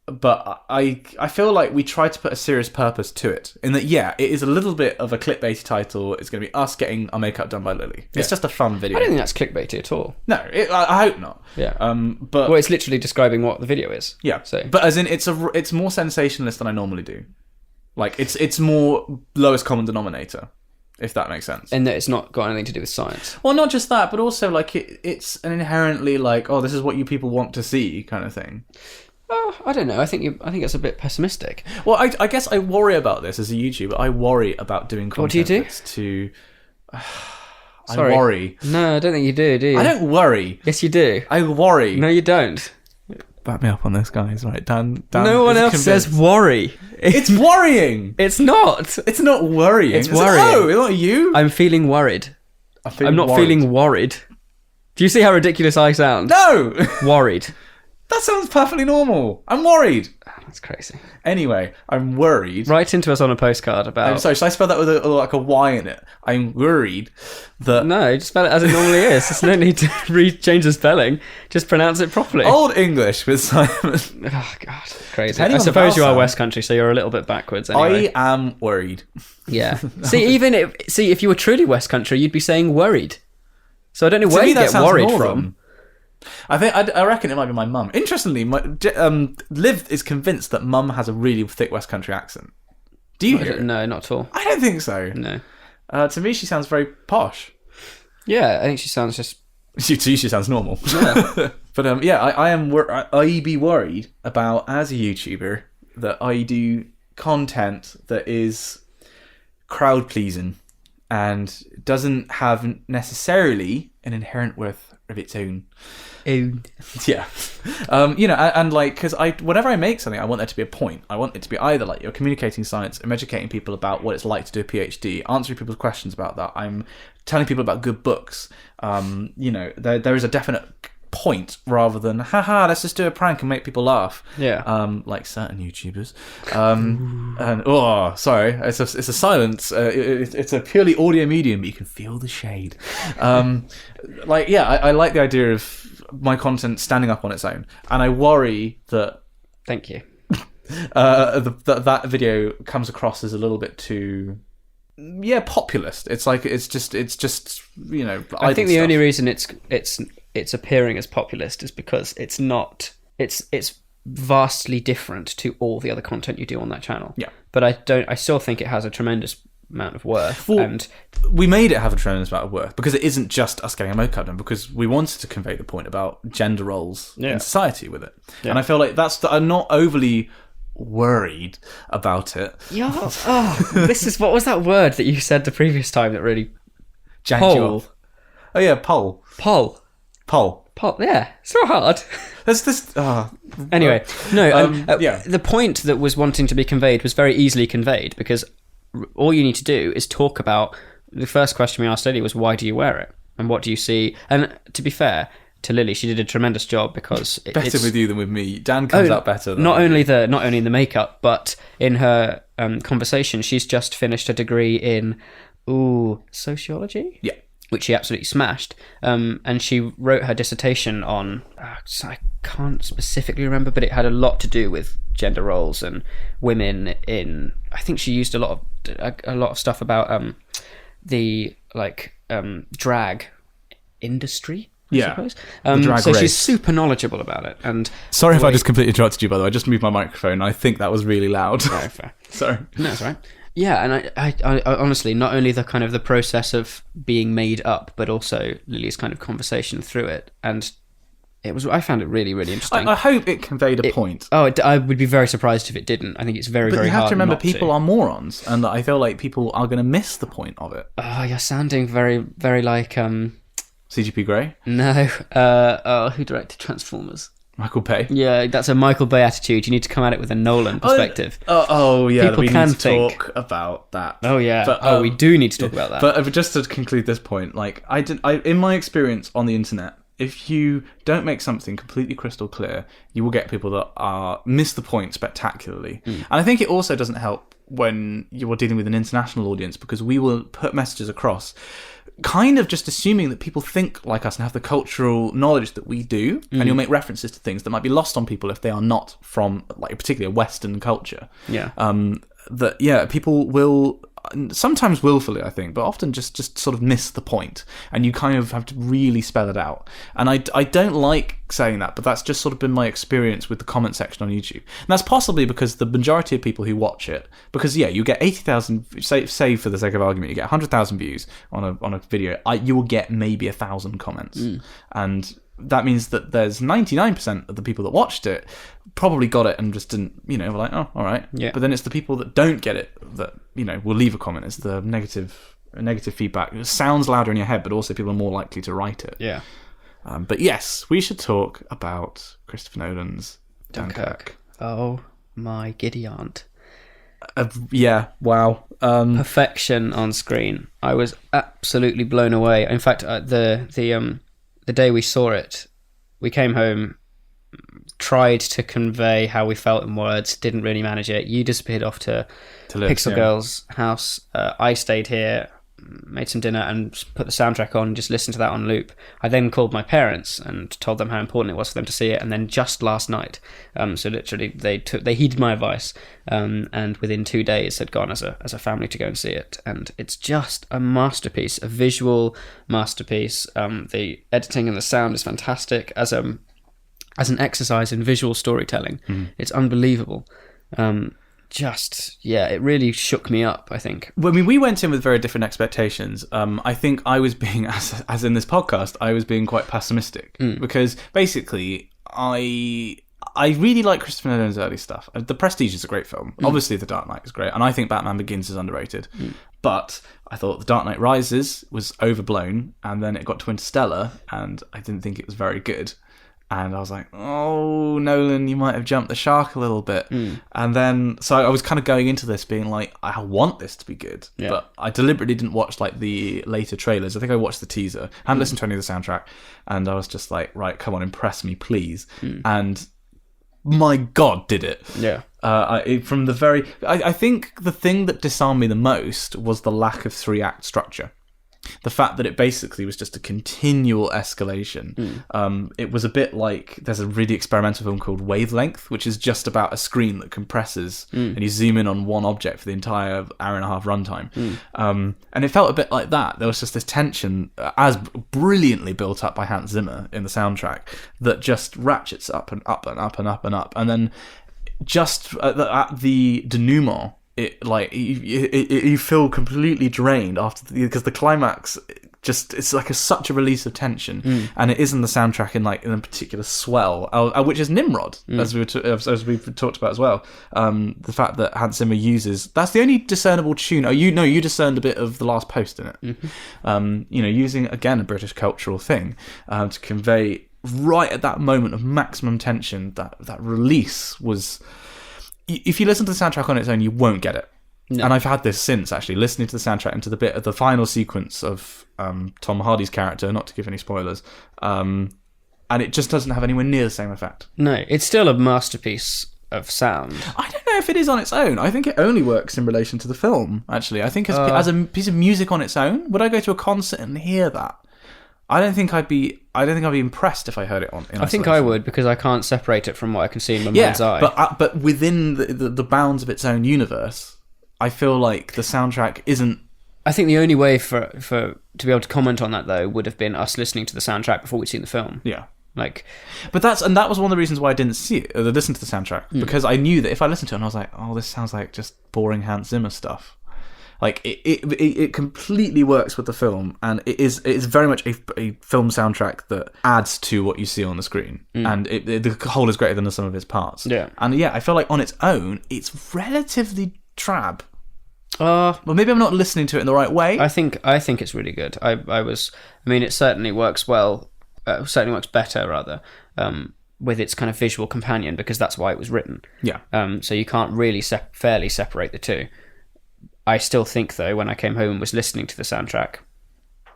But I feel like we tried to put a serious purpose to it. In that, it is a little bit of a clickbaity title. It's going to be us getting our makeup done by Lily. It's just a fun video. I don't think that's clickbaity at all. No, I hope not. Yeah. But it's literally describing what the video is. Yeah. So, but as in, it's more sensationalist than I normally do. Like it's more lowest common denominator, if that makes sense. And that it's not got anything to do with science. Well, not just that, but also like it's an inherently like, oh, this is what you people want to see kind of thing. I don't know. I think it's a bit pessimistic. Well, I guess I worry about this as a YouTuber. I worry about doing content. What do you do? That's too... Sorry. I worry. No, I don't think you do you? I don't worry. Yes, you do. I worry. No, you don't. Back me up on this, guys. Right, Dan no one else says worry. It's worrying. It's not. It's not worrying. It's worrying. Oh, it's not you. I'm feeling worried. I'm not worried. feeling worried. Do you see how ridiculous I sound? No. Worried. That sounds perfectly normal. I'm worried. That's crazy. Anyway, I'm worried. Write into us on a postcard about... I'm sorry, should I spell that with like a Y in it? I'm worried that... No, just spell it as it normally is. There's no need to change the spelling. Just pronounce it properly. Old English with Simon. Oh, God. Crazy. I suppose you are West Country, so you're a little bit backwards anyway. I am worried. Yeah. If you were truly West Country, you'd be saying worried. So I don't know where you get worried from. I reckon it might be my mum. Interestingly, Liv is convinced that mum has a really thick West Country accent. Do you hear it? No, not at all. I don't think so. No. To me, she sounds very posh. Yeah, I think she sounds just... To you, she sounds normal. Yeah. But I be worried about, as a YouTuber, that I do content that is crowd-pleasing and doesn't have necessarily an inherent worth of its own. Yeah. And like, because whenever I make something, I want there to be a point. I want it to be either like you're communicating science, I'm educating people about what it's like to do a PhD, answering people's questions about that, I'm telling people about good books. There is a definite point rather than haha, let's just do a prank and make people laugh. Yeah. Like certain YouTubers. And sorry, it's a silence. It's a purely audio medium, but you can feel the shade. I like the idea of my content standing up on its own, and I worry that. Thank you. That video comes across as a little bit too. Yeah, populist. It's just I think the only reason it's appearing as populist is because it's not. It's vastly different to all the other content you do on that channel. Yeah, but I still think it has a tremendous amount of worth. Well, and we made it have a tremendous amount of worth because it isn't just us getting a mocap done, because we wanted to convey the point about gender roles in society with it. Yeah. And I feel like I'm not overly worried about it. Yeah. What was that word that you said the previous time that really janked you off? Oh yeah, poll. Yeah, it's so hard. There's this. Anyway, the point that was wanting to be conveyed was very easily conveyed, because all you need to do is talk about the first question we asked Lily was, why do you wear it and what do you see? And to be fair to Lily, she did a tremendous job, because better with you than with me. Dan comes out better. Not only in the makeup, but in her conversation, she's just finished a degree in sociology. Yeah. Which she absolutely smashed. And she wrote her dissertation on, I can't specifically remember, but it had a lot to do with gender roles and women in. I think she used a lot of stuff about the drag industry. I suppose. So race. She's super knowledgeable about it. And sorry if I just completely interrupted you. By the way, I just moved my microphone. I think that was really loud. Very fair. Sorry. No, that's right. Yeah, and I honestly, not only the kind of the process of being made up, but also Lily's kind of conversation through it, and I found it really, really interesting. I hope it conveyed a point. I would be very surprised if it didn't. I think it's very, very hard. But you have to remember, people are morons, and I feel like people are going to miss the point of it. You're sounding very, very like CGP Grey? No. Who directed Transformers? Michael Bay. Yeah, that's a Michael Bay attitude. You need to come at it with a Nolan perspective. Yeah, People we can need to think. talk about that. Oh yeah, But, we do need to talk about that. But just to conclude this point, like in my experience on the internet, if you don't make something completely crystal clear, you will get people that miss the point spectacularly. And I think it also doesn't help when you're dealing with an international audience, because we will put messages across kind of just assuming that people think like us and have the cultural knowledge that we do, and you'll make references to things that might be lost on people if they are not from, like, particularly a Western culture. People will sometimes willfully, I think, but often just sort of miss the point, and you kind of have to really spell it out. And I don't like saying that, but that's just sort of been my experience with the comment section on YouTube. And that's possibly because the majority of people who watch it, because you get 80,000, say for the sake of argument, you get 100,000 views on a video, you will get maybe 1,000 comments, and that means that there's 99% of the people that watched it probably got it and just didn't, were like, oh, all right. Yeah. But then it's the people that don't get it that, will leave a comment. It's the negative feedback. It sounds louder in your head, but also people are more likely to write it. Yeah. But yes, we should talk about Christopher Nolan's Dunkirk. Oh my giddy aunt. Yeah, wow. Perfection on screen. I was absolutely blown away. In fact, the day we saw it, we came home, tried to convey how we felt in words, didn't really manage it. You disappeared off to Pixel Girl's house. I stayed here, made some dinner and put the soundtrack on, just listened to that on loop. I then called my parents and told them how important it was for them to see it, and then just last night, so literally they heeded my advice, and within 2 days had gone as a family to go and see it. And it's just a masterpiece, a visual masterpiece. The editing and the sound is fantastic as an exercise in visual storytelling. It's unbelievable. It really shook me up, I think. Well, I mean, we went in with very different expectations. I think I was being, as in this podcast, I was being quite pessimistic, because basically I really like Christopher Nolan's early stuff. The Prestige is a great film. Obviously, The Dark Knight is great, and I think Batman Begins is underrated. But I thought The Dark Knight Rises was overblown, and then it got to Interstellar, and I didn't think it was very good. And I was like, oh, Nolan, you might have jumped the shark a little bit. And then, so I was kind of going into this being like, I want this to be good. Yeah. But I deliberately didn't watch like the later trailers. I think I watched the teaser. I hadn't listened to any of the soundtrack. And I was just like, right, come on, impress me, please. And my God, did it. Yeah. I think the thing that disarmed me the most was the lack of 3-act structure. The fact that it basically was just a continual escalation. It was a bit like, there's a really experimental film called Wavelength, which is just about a screen that compresses and you zoom in on one object for the entire hour and a half runtime. And it felt a bit like that. There was just this tension, as brilliantly built up by Hans Zimmer in the soundtrack, that just ratchets up and up and up and up and up. And then just at the denouement, you feel completely drained because the climax it's like such a release of tension, and it is in the soundtrack in a particular swell, which is Nimrod, as we've talked about as well. The fact that Hans Zimmer that's the only discernible tune. You discerned a bit of The Last Post in it. Using again a British cultural thing to convey right at that moment of maximum tension. That release was. If you listen to the soundtrack on its own, you won't get it. No. And I've had this since, actually, listening to the soundtrack and to the bit of the final sequence of Tom Hardy's character, not to give any spoilers, and it just doesn't have anywhere near the same effect. No, it's still a masterpiece of sound. I don't know if it is on its own. I think it only works in relation to the film, actually. I think as a piece of music on its own, would I go to a concert and hear that? I don't think I'd be impressed if I heard it in isolation. I think I would, because I can't separate it from what I can see in my mind's eye. But within the bounds of its own universe, I feel like the soundtrack isn't. I think the only way for to be able to comment on that, though, would have been us listening to the soundtrack before we'd seen the film. Yeah. But that was one of the reasons why I didn't see it, or listen to the soundtrack, because I knew that if I listened to it and I was like, oh, this sounds like just boring Hans Zimmer stuff. Like it completely works with the film, and it's very much a film soundtrack that adds to what you see on the screen, and the whole is greater than the sum of its parts. Yeah, and I feel like on its own, it's relatively drab. Well, maybe I'm not listening to it in the right way. I think it's really good. It certainly works well. Certainly works better, rather. with its kind of visual companion, because that's why it was written. Yeah. So you can't really fairly separate the two. I still think, though, when I came home and was listening to the soundtrack,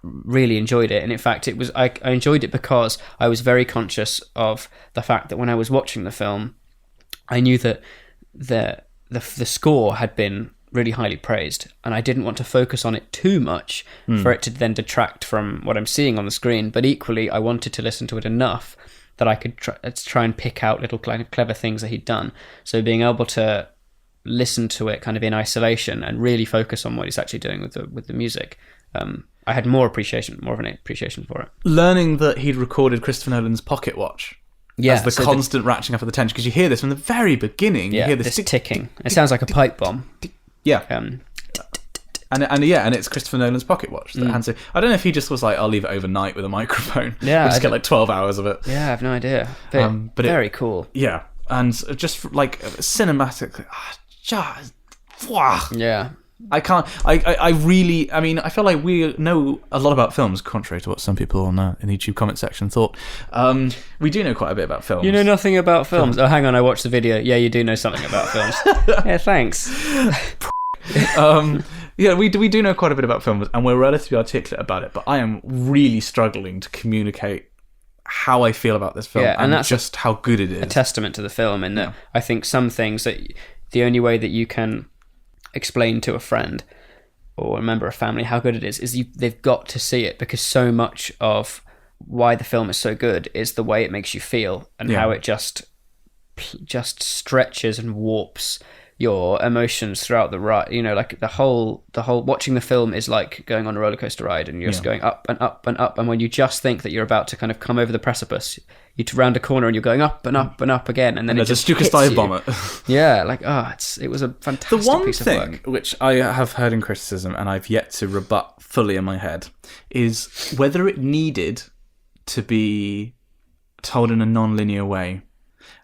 really enjoyed it. And in fact, I enjoyed it because I was very conscious of the fact that when I was watching the film, I knew that the score had been really highly praised, and I didn't want to focus on it too much for it to then detract from what I'm seeing on the screen. But equally, I wanted to listen to it enough that I could try and pick out little kind of clever things that he'd done. So being able to listen to it kind of in isolation and really focus on what he's actually doing with the music, I had more of an appreciation for it. Learning that he'd recorded Christopher Nolan's pocket watch. Yeah, as the constant ratcheting up of the tension, because you hear this from the very beginning. Yeah, you hear this ticking. It sounds like a pipe bomb. Yeah. And it's Christopher Nolan's pocket watch. And so I don't know if he just was like, I'll leave it overnight with a microphone. Yeah, we'll just get like 12 hours of it. Yeah, I have no idea. But very cool. Yeah, and just like cinematic. Yeah. I can't. I really. I mean, I feel like we know a lot about films, contrary to what some people in the YouTube comment section thought. We do know quite a bit about films. You know nothing about films. Oh, hang on, I watched the video. Yeah, you do know something about films. Yeah, thanks. Yeah, we do know quite a bit about films, and we're relatively articulate about it. But I am really struggling to communicate how I feel about this film, and that's just how good it is. A testament to the film, in that I think some things that the only way that you can explain to a friend or a member of family how good it is they've got to see it, because so much of why the film is so good is the way it makes you feel, and how it just stretches and warps your emotions throughout the ride. You know, like the whole watching the film is like going on a roller coaster ride, and you're just going up and up and up, and when you just think that you're about to kind of come over the precipice, you round a corner and you're going up and up and up again, and then it just hits you. Bomber. Yeah, like it was a fantastic piece of work. The one thing which I have heard in criticism and I've yet to rebut fully in my head is whether it needed to be told in a non-linear way.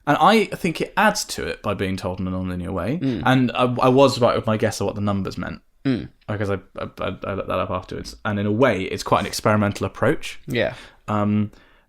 And I think it adds to it by being told in a non-linear way. And I was right with my guess of what the numbers meant, because I looked that up afterwards. And in a way, it's quite an experimental approach. Yeah.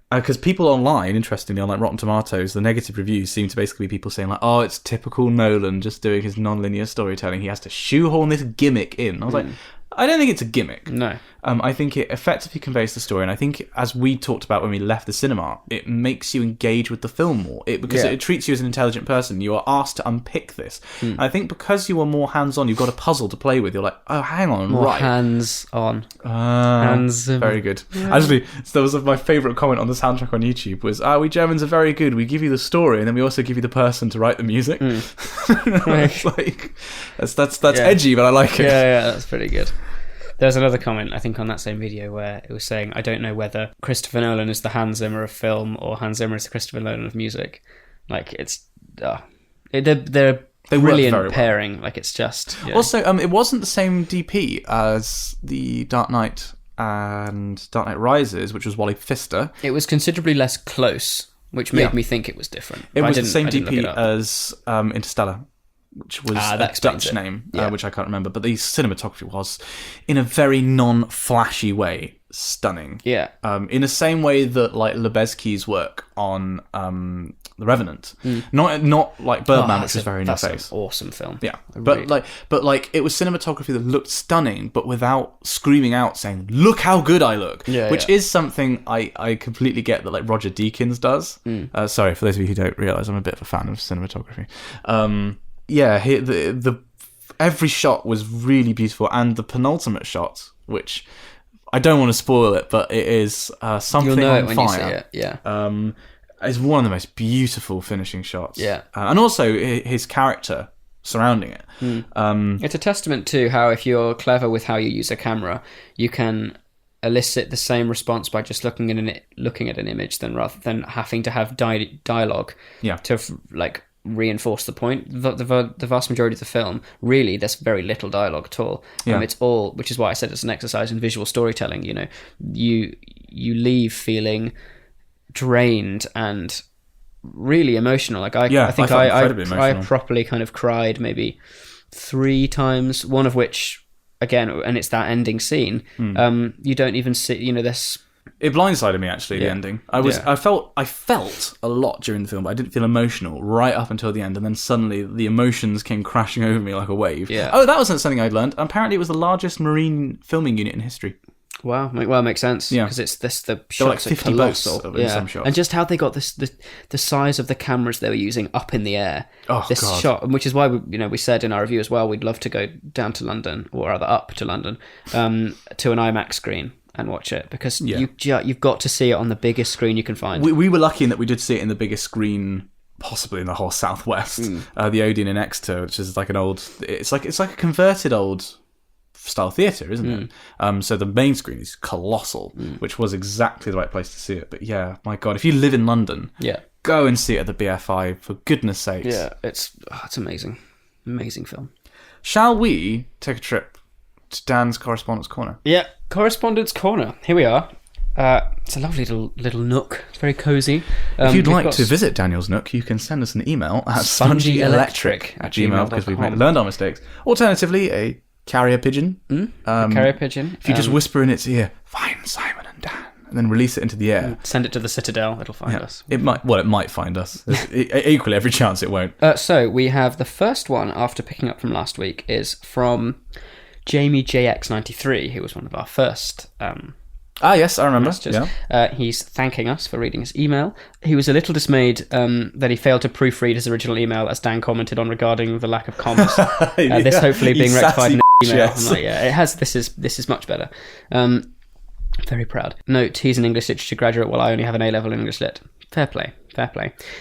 Because people online, interestingly, on like Rotten Tomatoes, the negative reviews seem to basically be people saying like, "Oh, it's typical Nolan just doing his non-linear storytelling. He has to shoehorn this gimmick in." I was like, I don't think it's a gimmick. No. I think it effectively conveys the story, and I think, as we talked about when we left the cinema, it makes you engage with the film more. Because it treats you as an intelligent person. You are asked to unpick this. And I think because you are more hands-on, you've got a puzzle to play with. You're like, oh, hang on, more right. hands-on. Hands. Very good. Yeah. Actually, that was my favourite comment on the soundtrack on YouTube was, we Germans are very good. We give you the story, and then we also give you the person to write the music. It's like, that's edgy, but I like it. Yeah, that's pretty good. There's another comment, I think, on that same video where it was saying, I don't know whether Christopher Nolan is the Hans Zimmer of film or Hans Zimmer is the Christopher Nolan of music. Like, it's... they're brilliant pairing. Well. Like, it's just... Yeah. Also, it wasn't the same DP as the Dark Knight and Dark Knight Rises, which was Wally Pfister. It was considerably less close, which made me think it was different. It was the same DP as Interstellar, which was a Dutch name, which I can't remember. But the cinematography was, in a very non-flashy way, stunning. Yeah. In the same way that like Lebesky's work on The Revenant, not like Birdman, which is very in your face. That's an awesome film. Yeah, but it was cinematography that looked stunning, but without screaming out saying, "Look how good I look," which is something I completely get that like Roger Deakins does. Sorry for those of you who don't realise, I'm a bit of a fan of cinematography. The every shot was really beautiful, and the penultimate shot, which I don't want to spoil it, but it is something You'll know on it when fire. You see it. Yeah. Is one of the most beautiful finishing shots. Yeah. And also his character surrounding it. It's a testament to how, if you're clever with how you use a camera, you can elicit the same response by just looking at an image, rather than having to have dialogue to like reinforce the point. The vast majority of the film, really, there's very little dialogue at all. It's all, which is why I said it's an exercise in visual storytelling. You know, you leave feeling drained and really emotional. Like I think I properly kind of cried maybe 3 times, one of which, again, and it's that ending scene. You don't even see, you know, this It blindsided me, actually, the ending. I felt a lot during the film, but I didn't feel emotional right up until the end, and then suddenly the emotions came crashing over me like a wave. Yeah. Oh, that wasn't something I'd learned. Apparently it was the largest marine filming unit in history. Wow. Well, it makes sense. Yeah. Because it's this, the shots like 50 are colossal. boats in some shots. And just how they got the size of the cameras they were using up in the air. Oh, this God. shot, which is why we said in our review as well, we'd love to go down to London, or rather up to London, to an IMAX screen and watch it, because you've got to see it on the biggest screen you can find. We were lucky in that we did see it in the biggest screen possibly in the whole southwest. The Odeon in Exeter, which is like an old, it's like a converted old style theatre, isn't it? So the main screen is colossal, which was exactly the right place to see it. But yeah, my God, if you live in London, go and see it at the BFI, for goodness sakes. Yeah, it's amazing. Amazing film. Shall we take a trip to Dan's Correspondence Corner? Yeah, Correspondence Corner. Here we are. It's a lovely little nook. It's very cosy. If you'd like to visit Daniel's Nook, you can send us an email at spongyelectric@gmail.com, because we've learned our mistakes. Alternatively, a carrier pigeon. A carrier pigeon. If you just whisper in its ear, "Find Simon and Dan," and then release it into the air. Send it to the Citadel. It'll find us. It might find us. Equally, every chance it won't. So we have the first one, after picking up from last week, is from Jamie JX93, who was one of our first yes, I remember. Yeah. He's thanking us for reading his email. He was a little dismayed that he failed to proofread his original email, as Dan commented on, regarding the lack of commas. This hopefully being rectified in the email. Yes. I'm like, it has. This is much better. Very proud. Note: he's an English literature graduate, while I only have an A-level in English lit. Fair play.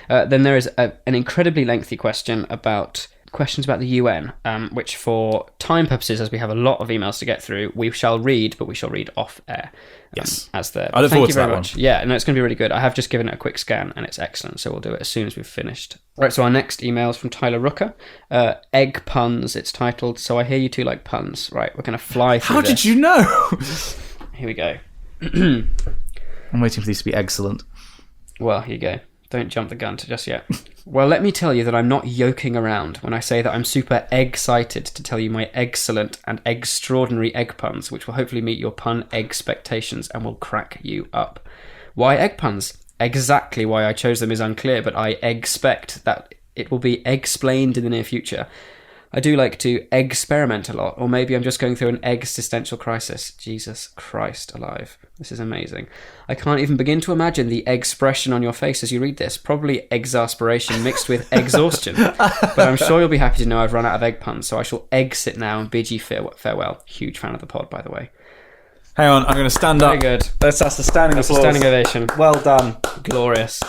Then there is an incredibly lengthy questions about the UN, which for time purposes, as we have a lot of emails to get through, we shall read, but we shall read off air. Yes. As the I look forward to that much. One. Yeah, no, it's going to be really good. I have just given it a quick scan, and it's excellent, so we'll do it as soon as we've finished. Right, so our next email is from Tyler Rooker. Egg puns, it's titled. So I hear you two like puns. Right, we're going to fly through this. How did you know? Here we go. I'm waiting for these to be excellent. Well, here you go. Don't jump the gun just yet. Well, let me tell you that I'm not yoking around when I say that I'm super egg-cited to tell you my excellent and extraordinary egg puns, which will hopefully meet your pun expectations and will crack you up. Why egg puns? Exactly why I chose them is unclear, but I expect that it will be explained in the near future. I do like to experiment a lot, or maybe I'm just going through an existential crisis. Jesus Christ alive. This is amazing. I can't even begin to imagine the expression on your face as you read this. Probably exasperation mixed with exhaustion. But I'm sure you'll be happy to know I've run out of egg puns, so I shall exit now and bid you farewell. Huge fan of the pod, by the way. Hang on, I'm going to stand up. Very good. That's the standing applause. A standing ovation. Well done. Glorious.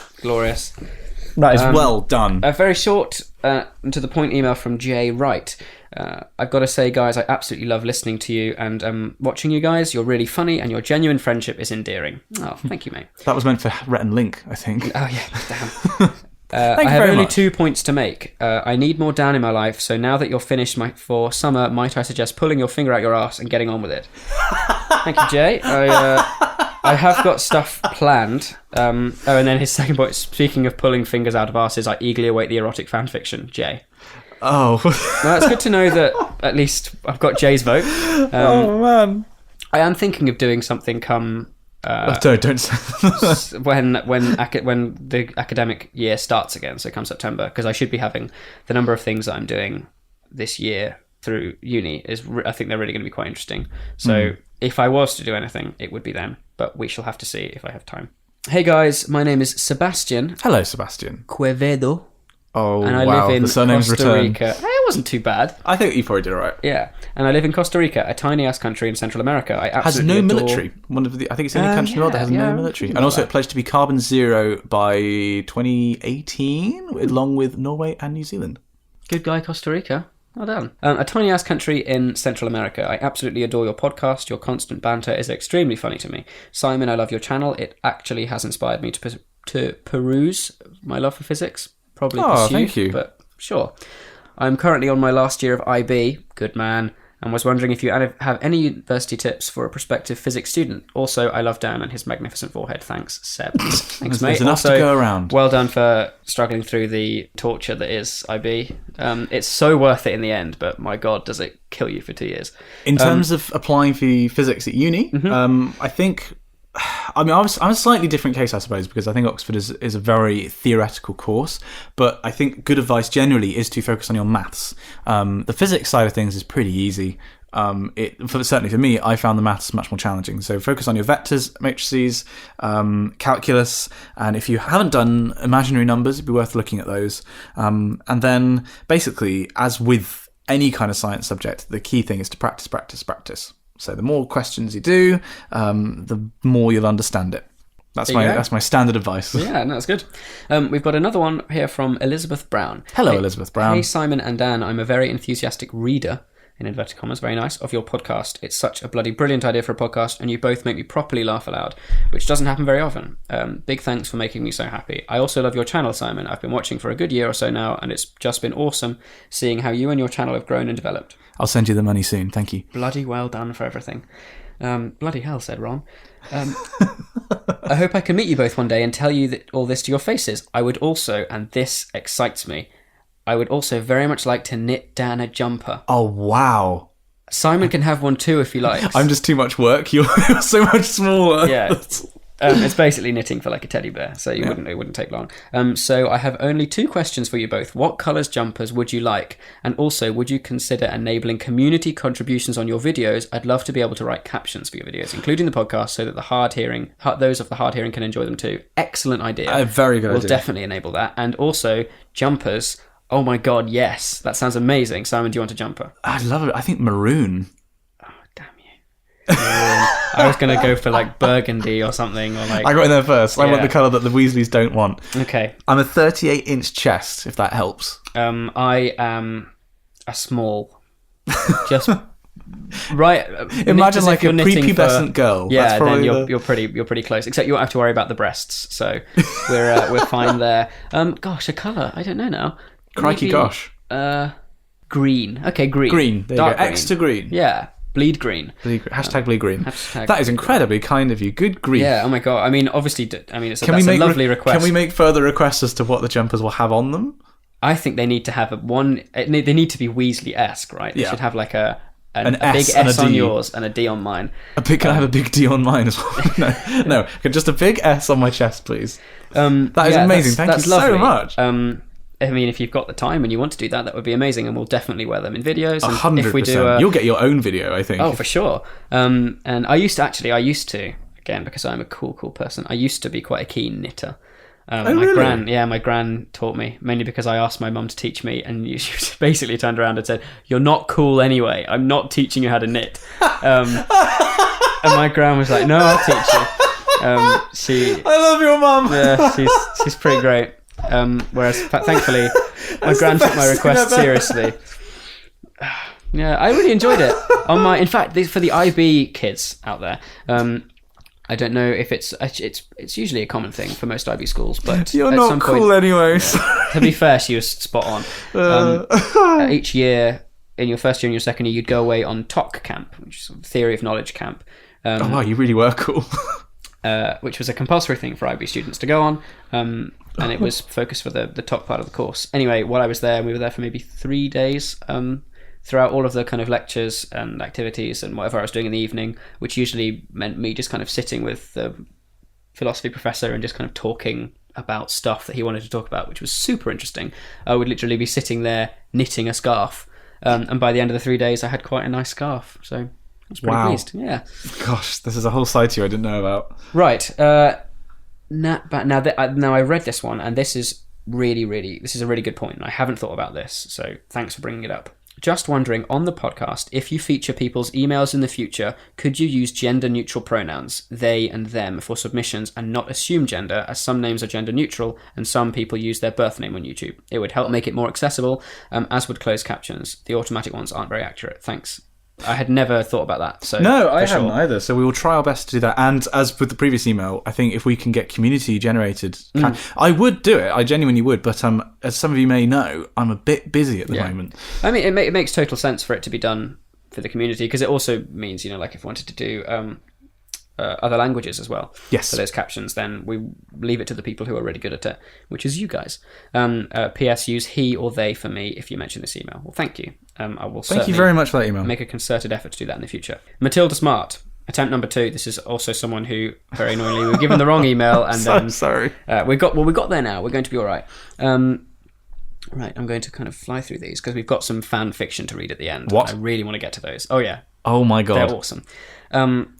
That is well done. A very short and to the point email from Jay Wright. I've got to say, guys, I absolutely love listening to you and watching you guys. You're really funny and your genuine friendship is endearing. Oh, thank you, mate. That was meant for Rhett and Link, I think. Oh, yeah, damn. I have only 2 points to make. I need more Dan in my life, so now that you're finished for summer, might I suggest pulling your finger out your arse and getting on with it? Thank you, Jay. I have got stuff planned. And then his second point, speaking of pulling fingers out of arses, I eagerly await the erotic fanfiction, Jay. Oh. Now, it's good to know that at least I've got Jay's vote. Oh, man. I am thinking of doing something come... don't when the academic year starts again, so come September, because I should be having the number of things that I'm doing this year through uni I think they're really going to be quite interesting. So if I was to do anything, it would be then, but we shall have to see if I have time. Hey guys, my name is Sebastian. Hello, Sebastian. Quevedo. Oh, and I live in Costa Rica. It wasn't too bad. I think you probably did all right. Yeah, and I live in Costa Rica, a tiny-ass country in Central America. I absolutely has no adore... military. I think it's the only country in the world that has no military. And also it pledged to be carbon zero by 2018, along with Norway and New Zealand. Good guy, Costa Rica. Well done. A tiny-ass country in Central America. I absolutely adore your podcast. Your constant banter is extremely funny to me. Simon, I love your channel. It actually has inspired me to peruse my love for physics. Probably pursue, thank you. But sure. I'm currently on my last year of IB. Good man. And was wondering if you have any university tips for a prospective physics student. Also, I love Dan and his magnificent forehead. Thanks, Seb. Thanks, mate. There's enough to go around. Well done for struggling through the torture that is IB. It's so worth it in the end, but my God, does it kill you for 2 years. In terms of applying for physics at uni, I think I mean, I'm a slightly different case, I suppose, because I think Oxford is a very theoretical course, but I think good advice generally is to focus on your maths. The physics side of things is pretty easy. Certainly for me, I found the maths much more challenging. So focus on your vectors, matrices, calculus, and if you haven't done imaginary numbers, it'd be worth looking at those. And then basically, as with any kind of science subject, the key thing is to practice, practice, practice. So the more questions you do, the more you'll understand it. That's my standard advice. Yeah, no, that's good. We've got another one here from Elizabeth Brown. Hello, Elizabeth Brown. Hey, Simon and Dan. I'm a very enthusiastic reader, in inverted commas, very nice, of your podcast. It's such a bloody brilliant idea for a podcast, and you both make me properly laugh aloud, which doesn't happen very often. Big thanks for making me so happy. I also love your channel, Simon. I've been watching for a good year or so now, and it's just been awesome seeing how you and your channel have grown and developed. I'll send you the money soon. Thank you. Bloody well done for everything. Bloody hell, said Ron. I hope I can meet you both one day and tell you all this to your faces. I would also, and this excites me, I would also very much like to knit Dan a jumper. Oh, wow. Simon can have one too if he likes. I'm just too much work. You're so much smaller. Yeah. It's basically knitting for like a teddy bear, so it wouldn't take long. So I have only 2 questions for you both. What colours jumpers would you like? And also, would you consider enabling community contributions on your videos? I'd love to be able to write captions for your videos, including the podcast, so that those of the hard hearing can enjoy them too. Excellent idea. A very good idea. We'll definitely enable that. And also, jumpers. Oh my god, yes. That sounds amazing. Simon, do you want a jumper? I love it. I think maroon. Oh, damn you. I was going to go for like burgundy or something. Or like. I got in there first. I want the colour that the Weasleys don't want. Okay. I'm a 38-inch chest, if that helps. I am a small. Just... Right. Imagine like a prepubescent girl. Yeah, then you're pretty close. Except you won't have to worry about the breasts, so we're fine there. Gosh, a colour. I don't know now. Crikey, gosh. Green. Okay, green. Green. There Dark you go. green. Extra green. Yeah. Bleed green. Hashtag bleed green. That is incredibly kind of you. Good grief. Yeah. Oh my god. I mean, obviously, that's a lovely request. Can we make further requests as to what the jumpers will have on them? I think they need to have they need to be Weasley-esque, right? They should have like a big S on yours and a D on mine. Can I have a big D on mine as well? No. Just a big S on my chest, please. That is amazing. Thank you so much. I mean, if you've got the time and you want to do that, that would be amazing, and we'll definitely wear them in videos. 100%. If we do, you'll get your own video, I think. Oh, for sure. And I used to, again, because I'm a cool person, I used to be quite a keen knitter. My gran taught me, mainly because I asked my mum to teach me, and she basically turned around and said, "You're not cool anyway. I'm not teaching you how to knit." And my gran was like, "No, I'll teach you." I love your mum. Yeah, she's pretty great. Whereas, thankfully, my gran took my request seriously. Yeah, I really enjoyed it. In fact, for the IB kids out there, I don't know if it's usually a common thing for most IB schools, but you're not some cool point, anyway. To be fair, she was spot on. Each year, in your first year and your second year, you'd go away on TOC camp, which is Theory of Knowledge camp. Oh wow, you really were cool. Which was a compulsory thing for IB students to go on, and it was focused for the top part of the course. Anyway, while I was there, we were there for maybe 3 days. Throughout all of the kind of lectures and activities and whatever I was doing in the evening, which usually meant me just kind of sitting with the philosophy professor and just kind of talking about stuff that he wanted to talk about, which was super interesting. I would literally be sitting there knitting a scarf, and by the end of the 3 days, I had quite a nice scarf. So I was pretty pleased. Yeah. Gosh, this is a whole side to you I didn't know about. Right. Now I read this one, and this is a really good point. I haven't thought about this, so thanks for bringing it up. Just wondering, on the podcast, if you feature people's emails in the future, could you use gender-neutral pronouns, they and them, for submissions and not assume gender, as some names are gender-neutral and some people use their birth name on YouTube? It would help make it more accessible, as would closed captions. The automatic ones aren't very accurate. Thanks. I had never thought about that. So no, I hadn't either. So we will try our best to do that. And as with the previous email, I think if we can get community generated, I would do it. I genuinely would. But as some of you may know, I'm a bit busy at the moment. I mean, it makes total sense for it to be done for the community, because it also means, like if we wanted to do other languages as well. Yes. For those captions, then we leave it to the people who are really good at it, which is you guys. P.S. Use he or they for me if you mention this email. Well, thank you. I will. Thank you very much for that email. Make a concerted effort to do that in the future. Matilda Smart. Attempt number 2. This is also someone who, very annoyingly, we were given the wrong email, and then sorry. we got there now. We're going to be all right. Right, I'm going to kind of fly through these because we've got some fan fiction to read at the end. What? I really want to get to those. Oh yeah. Oh my god. They're awesome.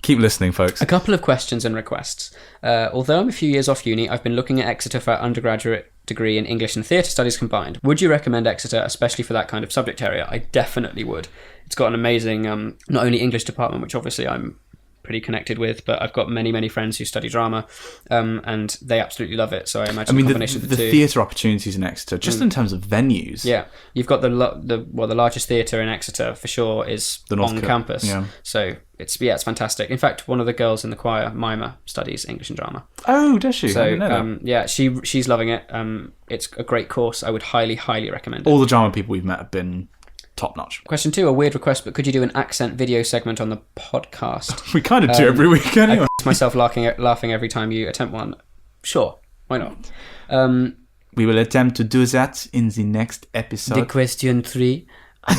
Keep listening, folks. A couple of questions and requests. Although I'm a few years off uni, I've been looking at Exeter for undergraduate degree in English and Theatre Studies combined. Would you recommend Exeter, especially for that kind of subject area? I definitely would. It's got an amazing, not only English department, which obviously I'm pretty connected with, but I've got many friends who study drama, and they absolutely love it. So I imagine the combination of the two. Theatre opportunities in Exeter, just in terms of venues. Yeah, you've got the largest theatre in Exeter for sure is on campus. Yeah. So it's fantastic. In fact, one of the girls in the choir, Mima, studies English and drama. Oh, does she? So I didn't know that. yeah, she's loving it. It's a great course. I would highly recommend it. All the drama people we've met have been top notch. Question 2, a weird request, but could you do an accent video segment on the podcast? We kind of do every week anyway. I catch myself laughing every time you attempt one. Sure, why not? We will attempt to do that in the next episode. The question 3,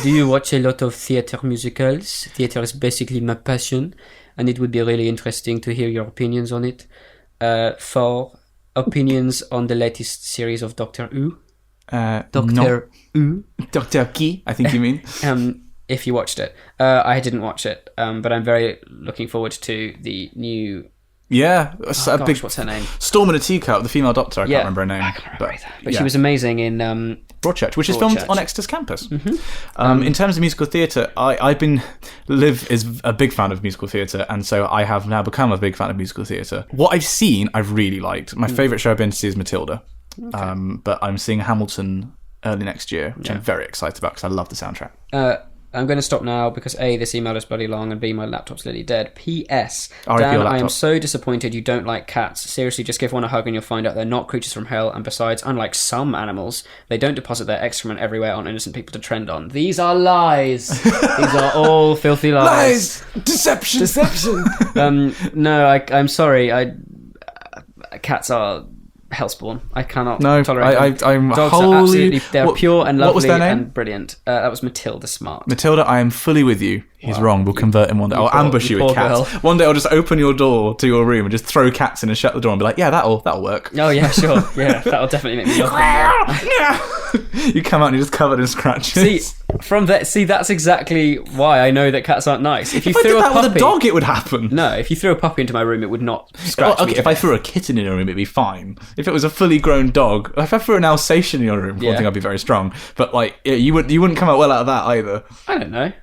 do you watch a lot of theatre musicals? Theatre is basically my passion, and it would be really interesting to hear your opinions on it. 4, opinions on the latest series of Doctor Who. Doctor Who. Doctor Key, I think you mean. If you watched it. I didn't watch it, but I'm very looking forward to the new... Yeah. what's her name? Storm in a Teacup, the female doctor, I can't remember her name. I can't remember either. But she was amazing in... Broadchurch, which is filmed on Exeter's campus. Mm-hmm. In terms of musical theatre, Liv is a big fan of musical theatre, and so I have now become a big fan of musical theatre. What I've seen, I've really liked. My favourite show I've been to see is Matilda. Okay. But I'm seeing Hamilton early next year, which I'm very excited about because I love the soundtrack. I'm going to stop now because A, this email is bloody long, and B, my laptop's literally dead. P.S. R.I.P. Dan, your laptop. I am so disappointed you don't like cats. Seriously, just give one a hug and you'll find out they're not creatures from hell, and besides, unlike some animals, they don't deposit their excrement everywhere on innocent people to trend on. These are lies. These are all filthy lies. Deception. No, I'm sorry. Cats are... hellspawn. I cannot tolerate them. I'm Dogs wholly... are absolutely... They're pure and lovely. What was their name? And brilliant. That was Matilda Smart. Matilda, I am fully with you. He's wrong. We'll convert him one day. I'll ambush you with cats. Girl. One day I'll just open your door to your room and just throw cats in and shut the door and be like, yeah, that'll work. Oh, yeah, sure. Yeah, that'll definitely make me love You come out and you're just covered in scratches. See, that's exactly why I know that cats aren't nice. If I did that with a dog, it would happen. No, if you threw a puppy into my room, it would not scratch me. If I threw a kitten in your room, it'd be fine. If it was a fully grown dog, if I threw an Alsatian in your room, I think I'd be very strong. But you wouldn't come out well out of that either. I don't know.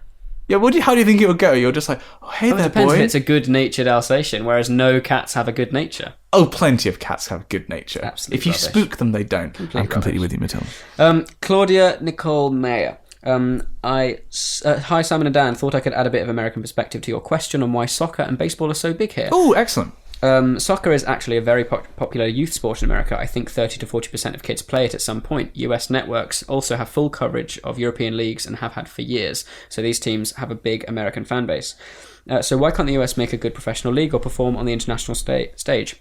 Yeah, how do you think it would go? You're just like, oh, hey there, boy. It depends if it's a good-natured Alsatian, whereas no cats have a good nature. Oh, plenty of cats have good nature. Absolutely If you rubbish. spook them, they don't. I'm completely with you, Matilda. Claudia Nicole Mayer. Hi, Simon and Dan. Thought I could add a bit of American perspective to your question on why soccer and baseball are so big here. Oh, excellent. Soccer is actually a very popular youth sport in America. I think 30 to 40% of kids play it at some point. US networks also have full coverage of European leagues and have had for years. So these teams have a big American fan base. So why can't the US make a good professional league or perform on the international stage?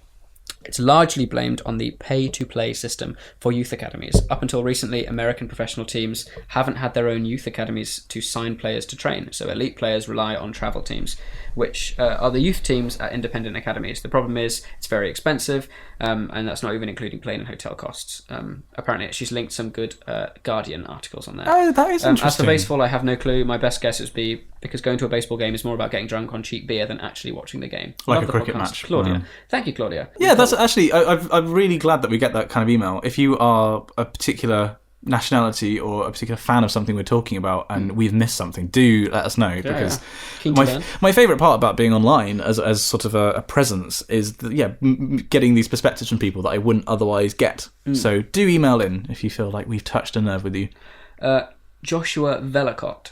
It's largely blamed on the pay-to-play system for youth academies. Up until recently, American professional teams haven't had their own youth academies to sign players to train, so elite players rely on travel teams, which are the youth teams at independent academies. The problem is it's very expensive, and that's not even including plane and hotel costs. Apparently, she's linked some good Guardian articles on there. Oh, that is interesting. As for baseball, I have no clue. My best guess would be because going to a baseball game is more about getting drunk on cheap beer than actually watching the game. Like a cricket match. Claudia. Thank you, Claudia. Yeah, that's actually... I'm really glad that we get that kind of email. If you are a particular nationality or a particular fan of something we're talking about and we've missed something, do let us know, because my favourite part about being online as sort of a presence is getting these perspectives from people that I wouldn't otherwise get. So do email in if you feel like we've touched a nerve with you. Joshua Vellicott.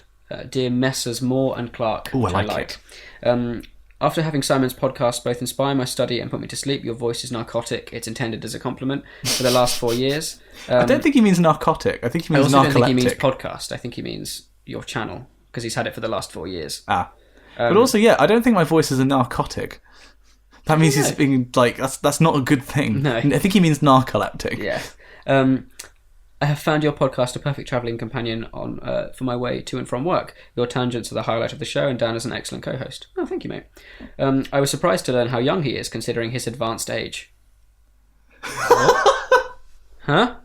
Dear Messrs Moore and Clark. Oh, I like it. After having Simon's podcast both inspire my study and put me to sleep, your voice is narcotic. It's intended as a compliment for the last 4 years. I don't think he means narcotic. I think he means narcoleptic. I also don't think he means podcast. I think he means your channel, because he's had it for the last 4 years. But also, I don't think my voice is a narcotic. That means he's being like, that's not a good thing. No. I think he means narcoleptic. Yeah. I have found your podcast a perfect travelling companion for my way to and from work. Your tangents are the highlight of the show, and Dan is an excellent co-host. Oh, thank you, mate. I was surprised to learn how young he is, considering his advanced age. Huh?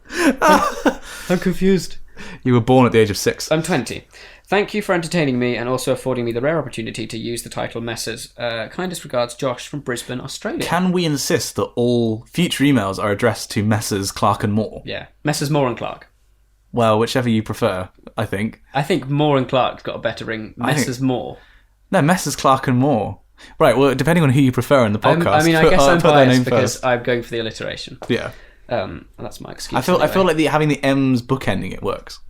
I'm confused. You were born at the age of 6. I'm 20. Thank you for entertaining me and also affording me the rare opportunity to use the title Messrs. Kindest regards, Josh from Brisbane, Australia. Can we insist that all future emails are addressed to Messrs. Clark and Moore? Yeah, Messrs. Moore and Clark. Well, whichever you prefer, I think. I think Moore and Clark's got a better ring. Messrs. Moore. No, Messrs. Clark and Moore. Right, well, depending on who you prefer in the podcast. I guess I'm biased because I'm going for the alliteration. Yeah. That's my excuse. I feel like having the M's bookending it works.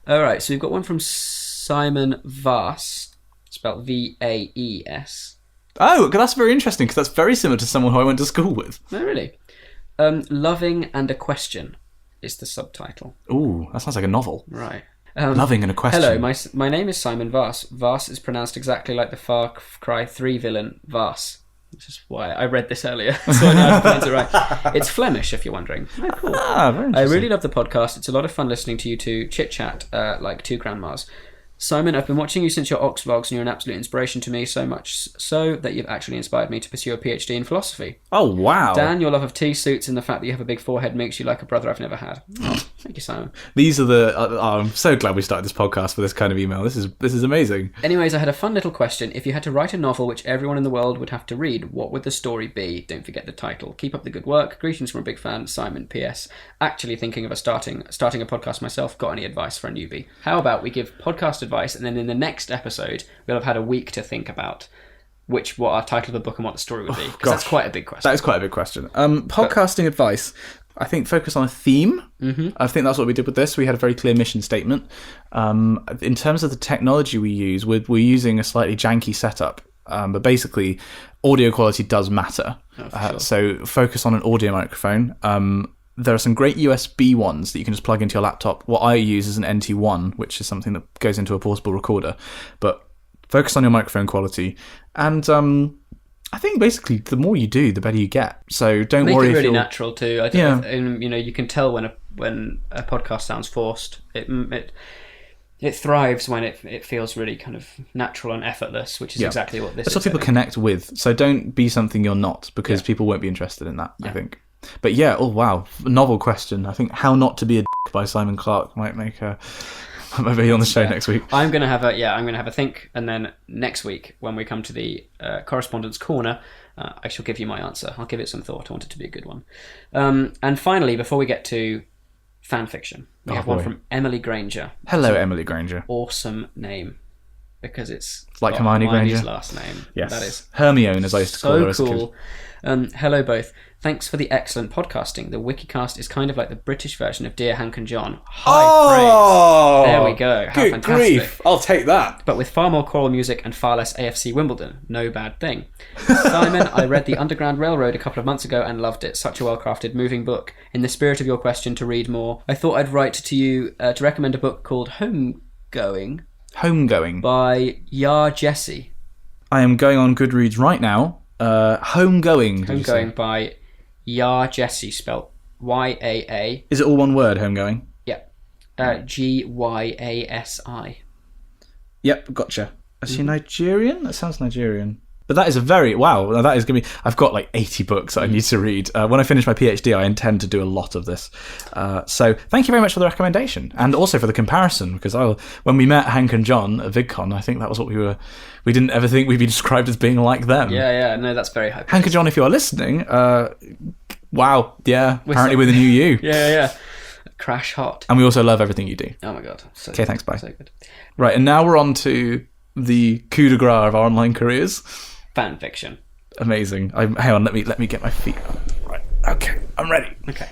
All right, so we've got one from Simon Vaes, spelled Vaes. Oh, that's very interesting because that's very similar to someone who I went to school with. Oh, really? Loving and a question is the subtitle. Ooh, that sounds like a novel. Right. Loving and a question. Hello, my name is Simon Vaes. Vaes is pronounced exactly like the Far Cry 3 villain Vaes. Which is why I read this earlier, so I know how to pronounce it right. It's Flemish, if you're wondering. Oh, cool. Very interesting. I really love the podcast. It's a lot of fun listening to you two chit-chat like two grandmas. Simon, I've been watching you since your Ox vlogs, and you're an absolute inspiration to me, so much so that you've actually inspired me to pursue a PhD in philosophy. Oh, wow. Dan, your love of tea suits and the fact that you have a big forehead makes you like a brother I've never had. Oh, thank you, Simon. These are I'm so glad we started this podcast for this kind of email. This is amazing. Anyways, I had a fun little question. If you had to write a novel which everyone in the world would have to read, what would the story be? Don't forget the title. Keep up the good work. Greetings from a big fan, Simon. P.S. Actually thinking of starting a podcast myself. Got any advice for a newbie? How about we give podcast advice, and then in the next episode we'll have had a week to think about what our title of the book and what the story would be, because that's quite a big question. That is quite a big question. Podcasting advice, I think focus on a theme. Mm-hmm. I think that's what we did with this. We had a very clear mission statement. In terms of the technology we use, we're using a slightly janky setup, but basically audio quality does matter. Sure. So focus on an audio microphone. There are some great USB ones that you can just plug into your laptop. What I use is an NT1, which is something that goes into a portable recorder. But focus on your microphone quality. And I think basically the more you do, the better you get. So don't worry. Make it really natural too. You can tell when a podcast sounds forced. It thrives when it feels really kind of natural and effortless, which is exactly what this is. That's what people connect with. So don't be something you're not, because people won't be interested in that, I think. But yeah, oh wow, novel question. I think How Not to Be a Dick by Simon Clark might be on the show next week. I'm gonna have a think, and then next week when we come to the correspondence corner, I shall give you my answer. I'll give it some thought. I want it to be a good one. And finally, before we get to fan fiction, we have one from Emily Granger. Hello, Emily Granger. Awesome name, because it's like Hermione's Granger. Last name. Yes, that is Hermione, as I used to call her as a kid. Hello both. Thanks for the excellent podcasting. The Wikicast is kind of like the British version of Dear Hank and John. High praise. There we go. How good fantastic. Grief. I'll take that. But with far more choral music and far less AFC Wimbledon. No bad thing. Simon, I read The Underground Railroad a couple of months ago and loved it. Such a well-crafted, moving book. In the spirit of your question to read more, I thought I'd write to you to recommend a book called Homegoing by Yar Jesse. I am going on Goodreads right now. Homegoing by Yar Jesse, spelled Y-A-A. Is it all one word, Homegoing? Yep. G-Y-A-S-I. Yep, gotcha. Is she Nigerian? That sounds Nigerian. But that is that is going to be... I've got like 80 books that I need to read. When I finish my PhD, I intend to do a lot of this. So thank you very much for the recommendation. And also for the comparison, because when we met Hank and John at VidCon, I think that was what we didn't ever think we'd be described as being like them. Yeah, no, that's very high. Hank and John, if you are listening, wow, yeah, apparently we're the new you. Yeah. Crash hot. And we also love everything you do. Oh my God. Okay, thanks, bye. So good. Right, and now we're on to the coup de grace of our online careers. Fan fiction. Amazing. Hang on, let me get my feet up. Right. Okay, I'm ready. Okay.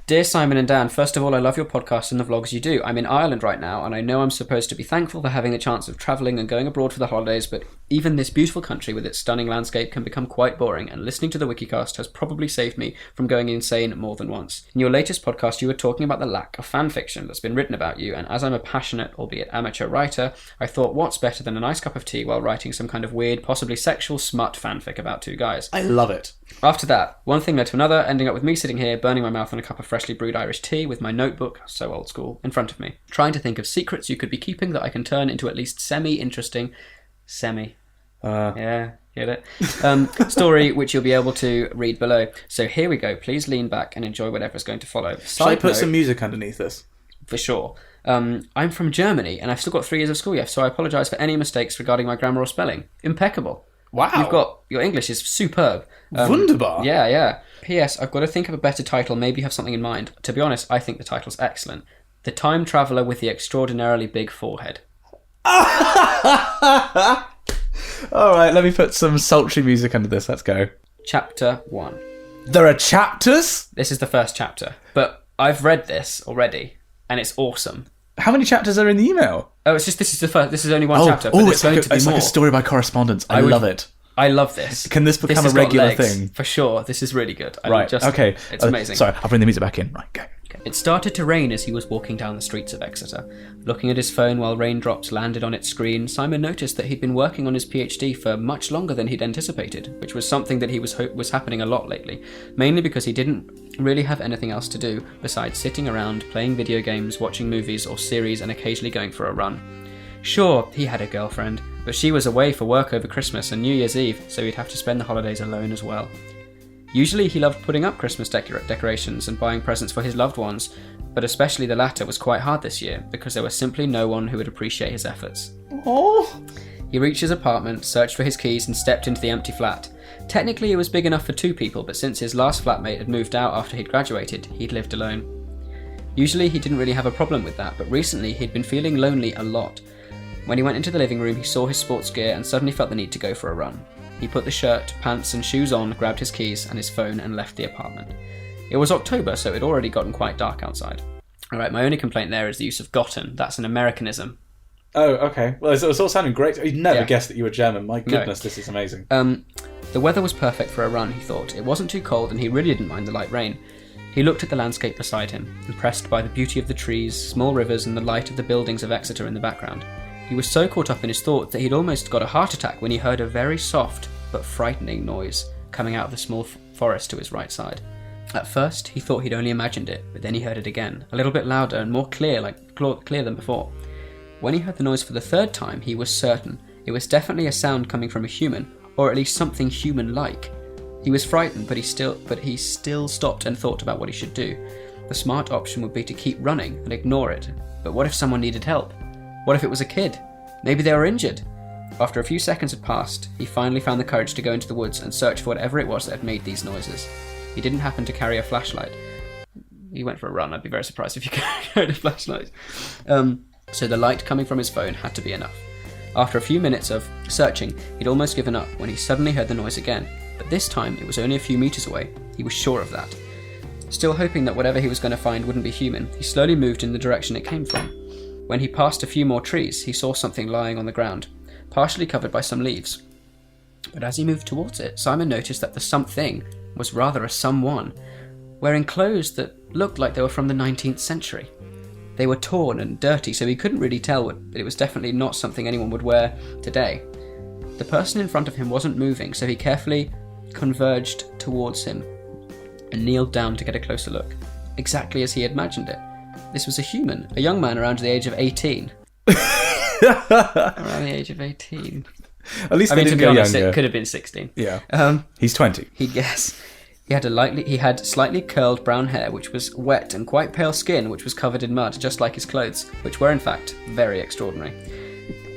Dear Simon and Dan, first of all, I love your podcast and the vlogs you do. I'm in Ireland right now, and I know I'm supposed to be thankful for having the chance of travelling and going abroad for the holidays, but even this beautiful country with its stunning landscape can become quite boring, and listening to the Wikicast has probably saved me from going insane more than once. In your latest podcast, you were talking about the lack of fan fiction that's been written about you, and as I'm a passionate, albeit amateur writer, I thought what's better than a nice cup of tea while writing some kind of weird, possibly sexual smut fanfic about two guys. I love it. After that, one thing led to another, ending up with me sitting here, burning my mouth on a cup of freshly brewed Irish tea with my notebook, so old school, in front of me, trying to think of secrets you could be keeping that I can turn into at least semi-interesting... Yeah, get it? Story which you'll be able to read below. So here we go. Please lean back and enjoy whatever's going to follow. Shall I put some music underneath this? For sure. I'm from Germany, and I've still got 3 years of school left, so I apologise for any mistakes regarding my grammar or spelling. Impeccable. Wow. Your English is superb. Wunderbar. Yeah. P.S. I've got to think of a better title. Maybe you have something in mind. To be honest, I think the title's excellent. The Time Traveller with the Extraordinarily Big Forehead. Alright, let me put some sultry music under this. Let's go. Chapter 1. There are chapters? This is the first chapter, but I've read this already, and it's awesome. How many chapters are in the email? Oh, it's just this is only one chapter, but it's going to be more. Like a story by correspondence. I love it. I love this. Can this become a regular thing? For sure. This is really good. Okay. It's amazing. Sorry, I'll bring the music back in. Right, go. It started to rain as he was walking down the streets of Exeter. Looking at his phone while raindrops landed on its screen, Simon noticed that he'd been working on his PhD for much longer than he'd anticipated, which was something that he was happening a lot lately, mainly because he didn't really have anything else to do besides sitting around, playing video games, watching movies or series and occasionally going for a run. Sure, he had a girlfriend, but she was away for work over Christmas and New Year's Eve, so he'd have to spend the holidays alone as well. Usually he loved putting up Christmas decorations and buying presents for his loved ones, but especially the latter was quite hard this year because there was simply no one who would appreciate his efforts. Oh! He reached his apartment, searched for his keys and stepped into the empty flat. Technically it was big enough for 2 people, but since his last flatmate had moved out after he'd graduated, he'd lived alone. Usually he didn't really have a problem with that, but recently he'd been feeling lonely a lot. When he went into the living room, he saw his sports gear and suddenly felt the need to go for a run. He put the shirt, pants and shoes on, grabbed his keys and his phone and left the apartment. It was October, so it had already gotten quite dark outside. Alright, my only complaint there is the use of gotten. That's an Americanism. Oh, okay. Well, it's all sounding great. You'd never guessed that you were German. My goodness, This is amazing. The weather was perfect for a run, he thought. It wasn't too cold and he really didn't mind the light rain. He looked at the landscape beside him, impressed by the beauty of the trees, small rivers and the light of the buildings of Exeter in the background. He was so caught up in his thought that he'd almost got a heart attack when he heard a very soft but frightening noise coming out of the small forest to his right side. At first, he thought he'd only imagined it, but then he heard it again, a little bit louder and more clear than before. When he heard the noise for the 3rd time, he was certain it was definitely a sound coming from a human, or at least something human-like. He was frightened, but he still stopped and thought about what he should do. The smart option would be to keep running and ignore it. But what if someone needed help? What if it was a kid? Maybe they were injured. After a few seconds had passed, he finally found the courage to go into the woods and search for whatever it was that had made these noises. He didn't happen to carry a flashlight. He went for a run. I'd be very surprised if he carried a flashlight. So the light coming from his phone had to be enough. After a few minutes of searching, he'd almost given up when he suddenly heard the noise again. But this time, it was only a few meters away. He was sure of that. Still hoping that whatever he was going to find wouldn't be human, he slowly moved in the direction it came from. When he passed a few more trees, he saw something lying on the ground, partially covered by some leaves. But as he moved towards it, Simon noticed that the something was rather a someone, wearing clothes that looked like they were from the 19th century. They were torn and dirty, so he couldn't really tell, but it was definitely not something anyone would wear today. The person in front of him wasn't moving, so he carefully converged towards him and kneeled down to get a closer look, exactly as he had imagined it. This was a human, a young man around the age of 18. Around the age of 18. At least to be honest, it could have been 16. Yeah. He's 20. He'd guess. He had slightly curled brown hair, which was wet, and quite pale skin, which was covered in mud, just like his clothes, which were in fact very extraordinary.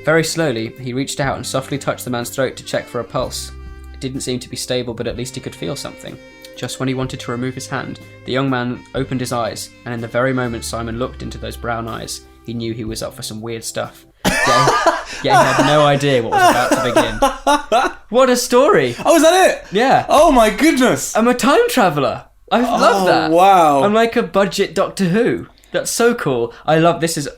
Very slowly, he reached out and softly touched the man's throat to check for a pulse. It didn't seem to be stable, but at least he could feel something. Just when he wanted to remove his hand, the young man opened his eyes, and in the very moment Simon looked into those brown eyes, he knew he was up for some weird stuff. Yet he had no idea what was about to begin. What a story! Oh, is that it? Yeah. Oh my goodness! I'm a time traveller. I love that. Wow! I'm like a budget Doctor Who. That's so cool. I love this. Is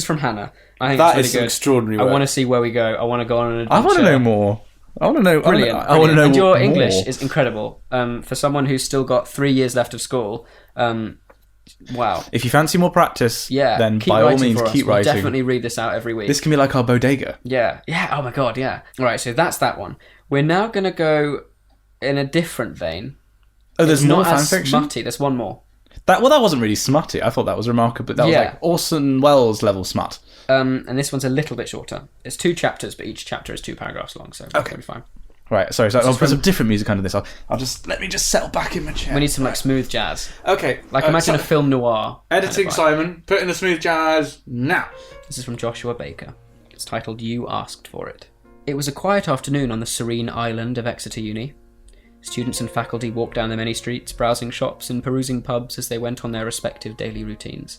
from Hannah. I think that it's is really good. Extraordinary. I want to see where we go. I want to go on an adventure. I want to know more. I want to know. Brilliant. I want to know. And your more. English is incredible. For someone who's still got 3 years left of school. Wow. If you fancy more practice, then by all means keep writing. We'll definitely read this out every week. This can be like our bodega. Yeah. Oh my god, yeah. Alright, so that's that one. We're now going to go in a different vein. Oh, there's more not fan as fiction? smutty. There's one more. That wasn't really smutty. I thought that was remarkable. That was like Orson Welles level smut. And this one's a little bit shorter. It's 2 chapters, but each chapter is 2 paragraphs long, so it'll be fine. Right, sorry. So I'll put some different music under this. Let me just settle back in my chair. We need some like smooth jazz. Okay. Like imagine a film noir. Editing kind of Simon, put in the smooth jazz now. This is from Joshua Baker. It's titled You Asked For It. It was a quiet afternoon on the serene island of Exeter Uni. Students and faculty walked down the many streets, browsing shops and perusing pubs as they went on their respective daily routines.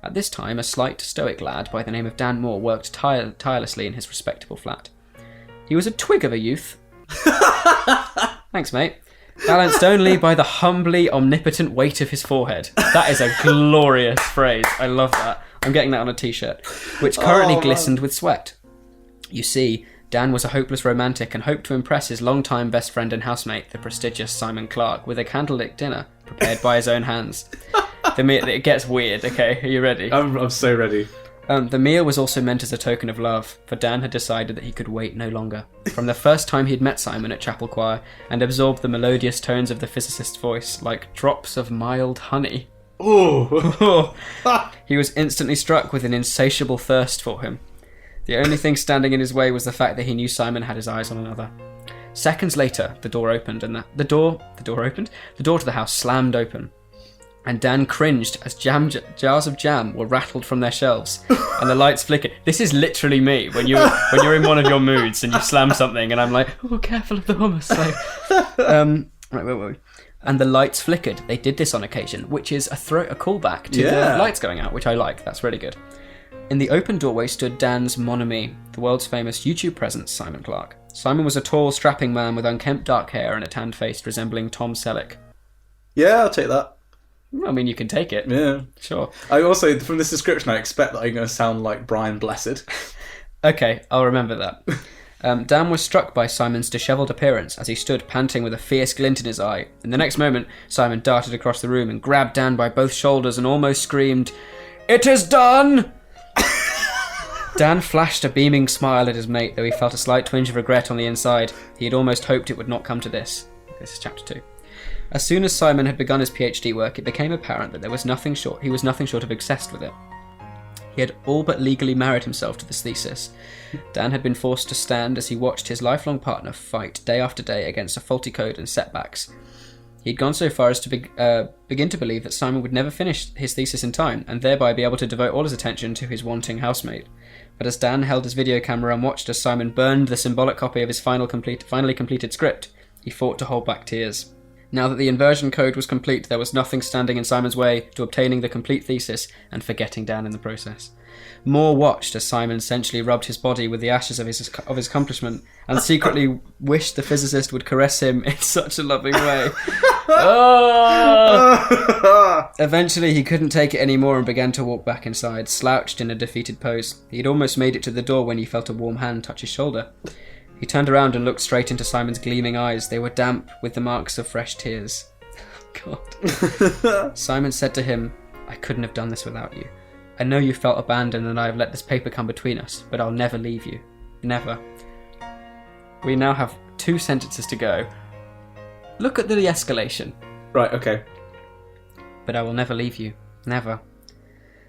At this time, a slight, stoic lad by the name of Dan Moore worked tirelessly in his respectable flat. He was a twig of a youth. Thanks, mate. Balanced only by the humbly omnipotent weight of his forehead. That is a glorious phrase. I love that. I'm getting that on a t-shirt. Which currently glistened with sweat. You see, Dan was a hopeless romantic and hoped to impress his longtime best friend and housemate, the prestigious Simon Clark, with a candlelit dinner prepared by his own hands. It gets weird, okay? Are you ready? I'm so ready. The meal was also meant as a token of love, for Dan had decided that he could wait no longer. From the first time he'd met Simon at chapel choir and absorbed the melodious tones of the physicist's voice like drops of mild honey. Ooh. He was instantly struck with an insatiable thirst for him. The only thing standing in his way was the fact that he knew Simon had his eyes on another. Seconds later, the door opened, and the door to the house slammed open. And Dan cringed as jars of jam were rattled from their shelves, and the lights flickered. This is literally me when you're in one of your moods and you slam something, and I'm like, oh, careful of the hummus. Wait. And the lights flickered. They did this on occasion, which is a callback to the lights going out, which I like. That's really good. In the open doorway stood Dan's mon ami, the world's famous YouTube presence, Simon Clark. Simon was a tall, strapping man with unkempt dark hair and a tanned face resembling Tom Selleck. Yeah, I'll take that. I mean, you can take it. Yeah. Sure. I also, from this description, I expect that I'm going to sound like Brian Blessed. Okay, I'll remember that. Dan was struck by Simon's dishevelled appearance as he stood panting with a fierce glint in his eye. In the next moment, Simon darted across the room and grabbed Dan by both shoulders and almost screamed, "It is done!" Dan flashed a beaming smile at his mate, though he felt a slight twinge of regret on the inside. He had almost hoped it would not come to this. This is chapter 2. As soon as Simon had begun his PhD work, it became apparent that he was nothing short of obsessed with it. He had all but legally married himself to this thesis. Dan had been forced to stand as he watched his lifelong partner fight day after day against a faulty code and setbacks. He'd gone so far as to begin to believe that Simon would never finish his thesis in time, and thereby be able to devote all his attention to his wanting housemate. But as Dan held his video camera and watched as Simon burned the symbolic copy of his finally completed script, he fought to hold back tears. Now that the inversion code was complete, there was nothing standing in Simon's way to obtaining the complete thesis and forgetting Dan in the process. Moore watched as Simon essentially rubbed his body with the ashes of his accomplishment and secretly wished the physicist would caress him in such a loving way. Eventually, he couldn't take it anymore and began to walk back inside, slouched in a defeated pose. He had almost made it to the door when he felt a warm hand touch his shoulder. He turned around and looked straight into Simon's gleaming eyes. They were damp with the marks of fresh tears. God. Simon said to him, "I couldn't have done this without you. I know you felt abandoned and I have let this paper come between us, but I'll never leave you. Never." We now have 2 sentences to go. Look at the escalation. Right, okay. "But I will never leave you. Never."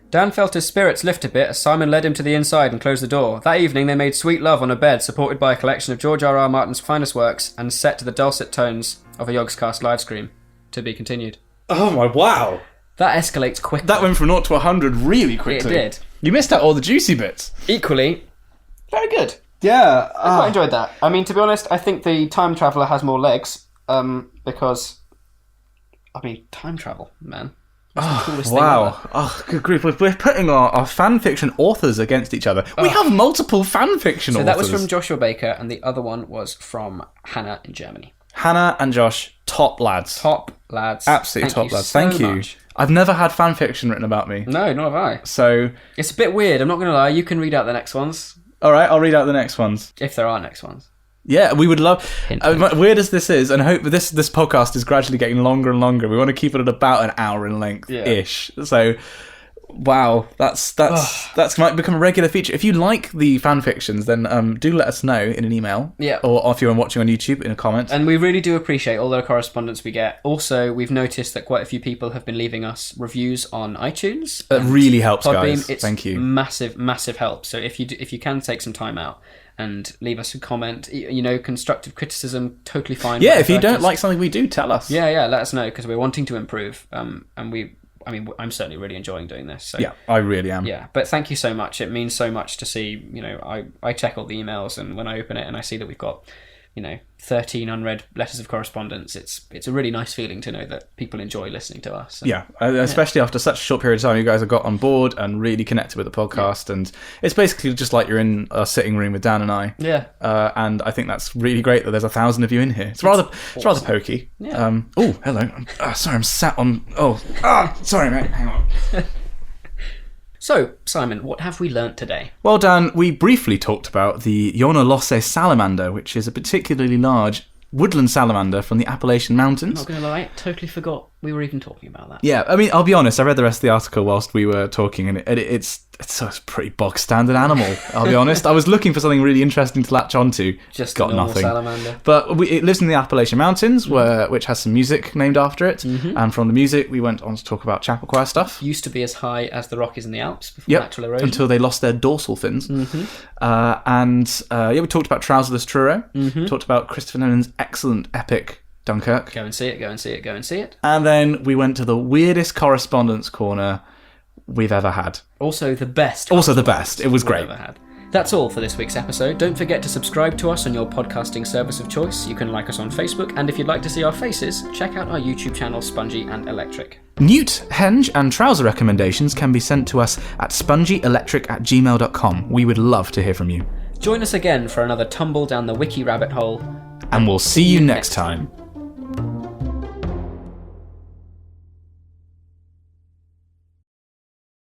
Dan felt his spirits lift a bit as Simon led him to the inside and closed the door. That evening they made sweet love on a bed supported by a collection of George R.R. Martin's finest works and set to the dulcet tones of a Yogscast livestream. To be continued. Oh my, wow. That escalates quickly. That went from 0 to 100 really quickly. It did. You missed out all the juicy bits. Equally, very good. Yeah. I quite enjoyed that. I mean, to be honest, I think the Time Traveller has more legs, because, I mean, time travel, man. Wow. Oh, good grief. We're putting our fan fiction authors against each other. We have multiple fan fiction authors. So that was from Joshua Baker, and the other one was from Hannah in Germany. Hannah and Josh, top lads. Top lads. Absolutely top lads. Thank you. I've never had fan fiction written about me. No, nor have I. So it's a bit weird, I'm not going to lie. You can read out the next ones. All right, I'll read out the next ones. If there are next ones. Yeah, we would love... weird as this is, and I hope this podcast is gradually getting longer and longer. We want to keep it at about an hour in length-ish. Yeah. So Wow, that's might become a regular feature. If you like the fan fictions, then do let us know in an email. Yeah. Or if you're watching on YouTube, in a comment. And we really do appreciate all the correspondence we get. Also, we've noticed that quite a few people have been leaving us reviews on iTunes. That really helps, Podbean. guys. Thank you. Massive help. So if you can take some time out and leave us a comment, constructive criticism, totally fine. Yeah, if you don't like something we do, tell us. Yeah, let us know, because we're wanting to improve. I'm certainly really enjoying doing this. So. Yeah, I really am. Yeah, but thank you so much. It means so much to see, I check all the emails, and when I open it and I see that we've got, 13 unread letters of correspondence, it's a really nice feeling to know that people enjoy listening to us. And, especially after such a short period of time, you guys have got on board and really connected with the podcast, and it's basically just like you're in a sitting room with Dan and I. Yeah. And I think that's really great that there's 1,000 of you in here. It's rather pokey. Yeah. Oh, hello. Sorry, I'm sat on. Sorry, mate. Hang on. So, Simon, what have we learnt today? Well, Dan, we briefly talked about the Yonahlossee salamander, which is a particularly large woodland salamander from the Appalachian Mountains. I'm not going to lie, totally forgot we were even talking about that. Yeah, I mean, I'll be honest, I read the rest of the article whilst we were talking, and it's a pretty bog standard animal, I'll be honest. I was looking for something really interesting to latch onto. Just got a normal nothing. Salamander. But it lives in the Appalachian Mountains, which has some music named after it. Mm-hmm. And from the music, we went on to talk about chapel choir stuff. Used to be as high as the Rockies in the Alps before natural erosion. Until they lost their dorsal fins. Mm-hmm. We talked about Trouserless Truro. Mm-hmm. Talked about Christopher Nolan's excellent epic Dunkirk. Go and see it. And then we went to the weirdest correspondence corner we've ever had. Also the best. It was great. Ever had. That's all for this week's episode. Don't forget to subscribe to us on your podcasting service of choice. You can like us on Facebook, and if you'd like to see our faces, check out our YouTube channel, Spongy and Electric. Newt, henge, and trouser recommendations can be sent to us at spongyelectric@gmail.com. We would love to hear from you. Join us again for another tumble down the wiki rabbit hole. And we'll see you next time.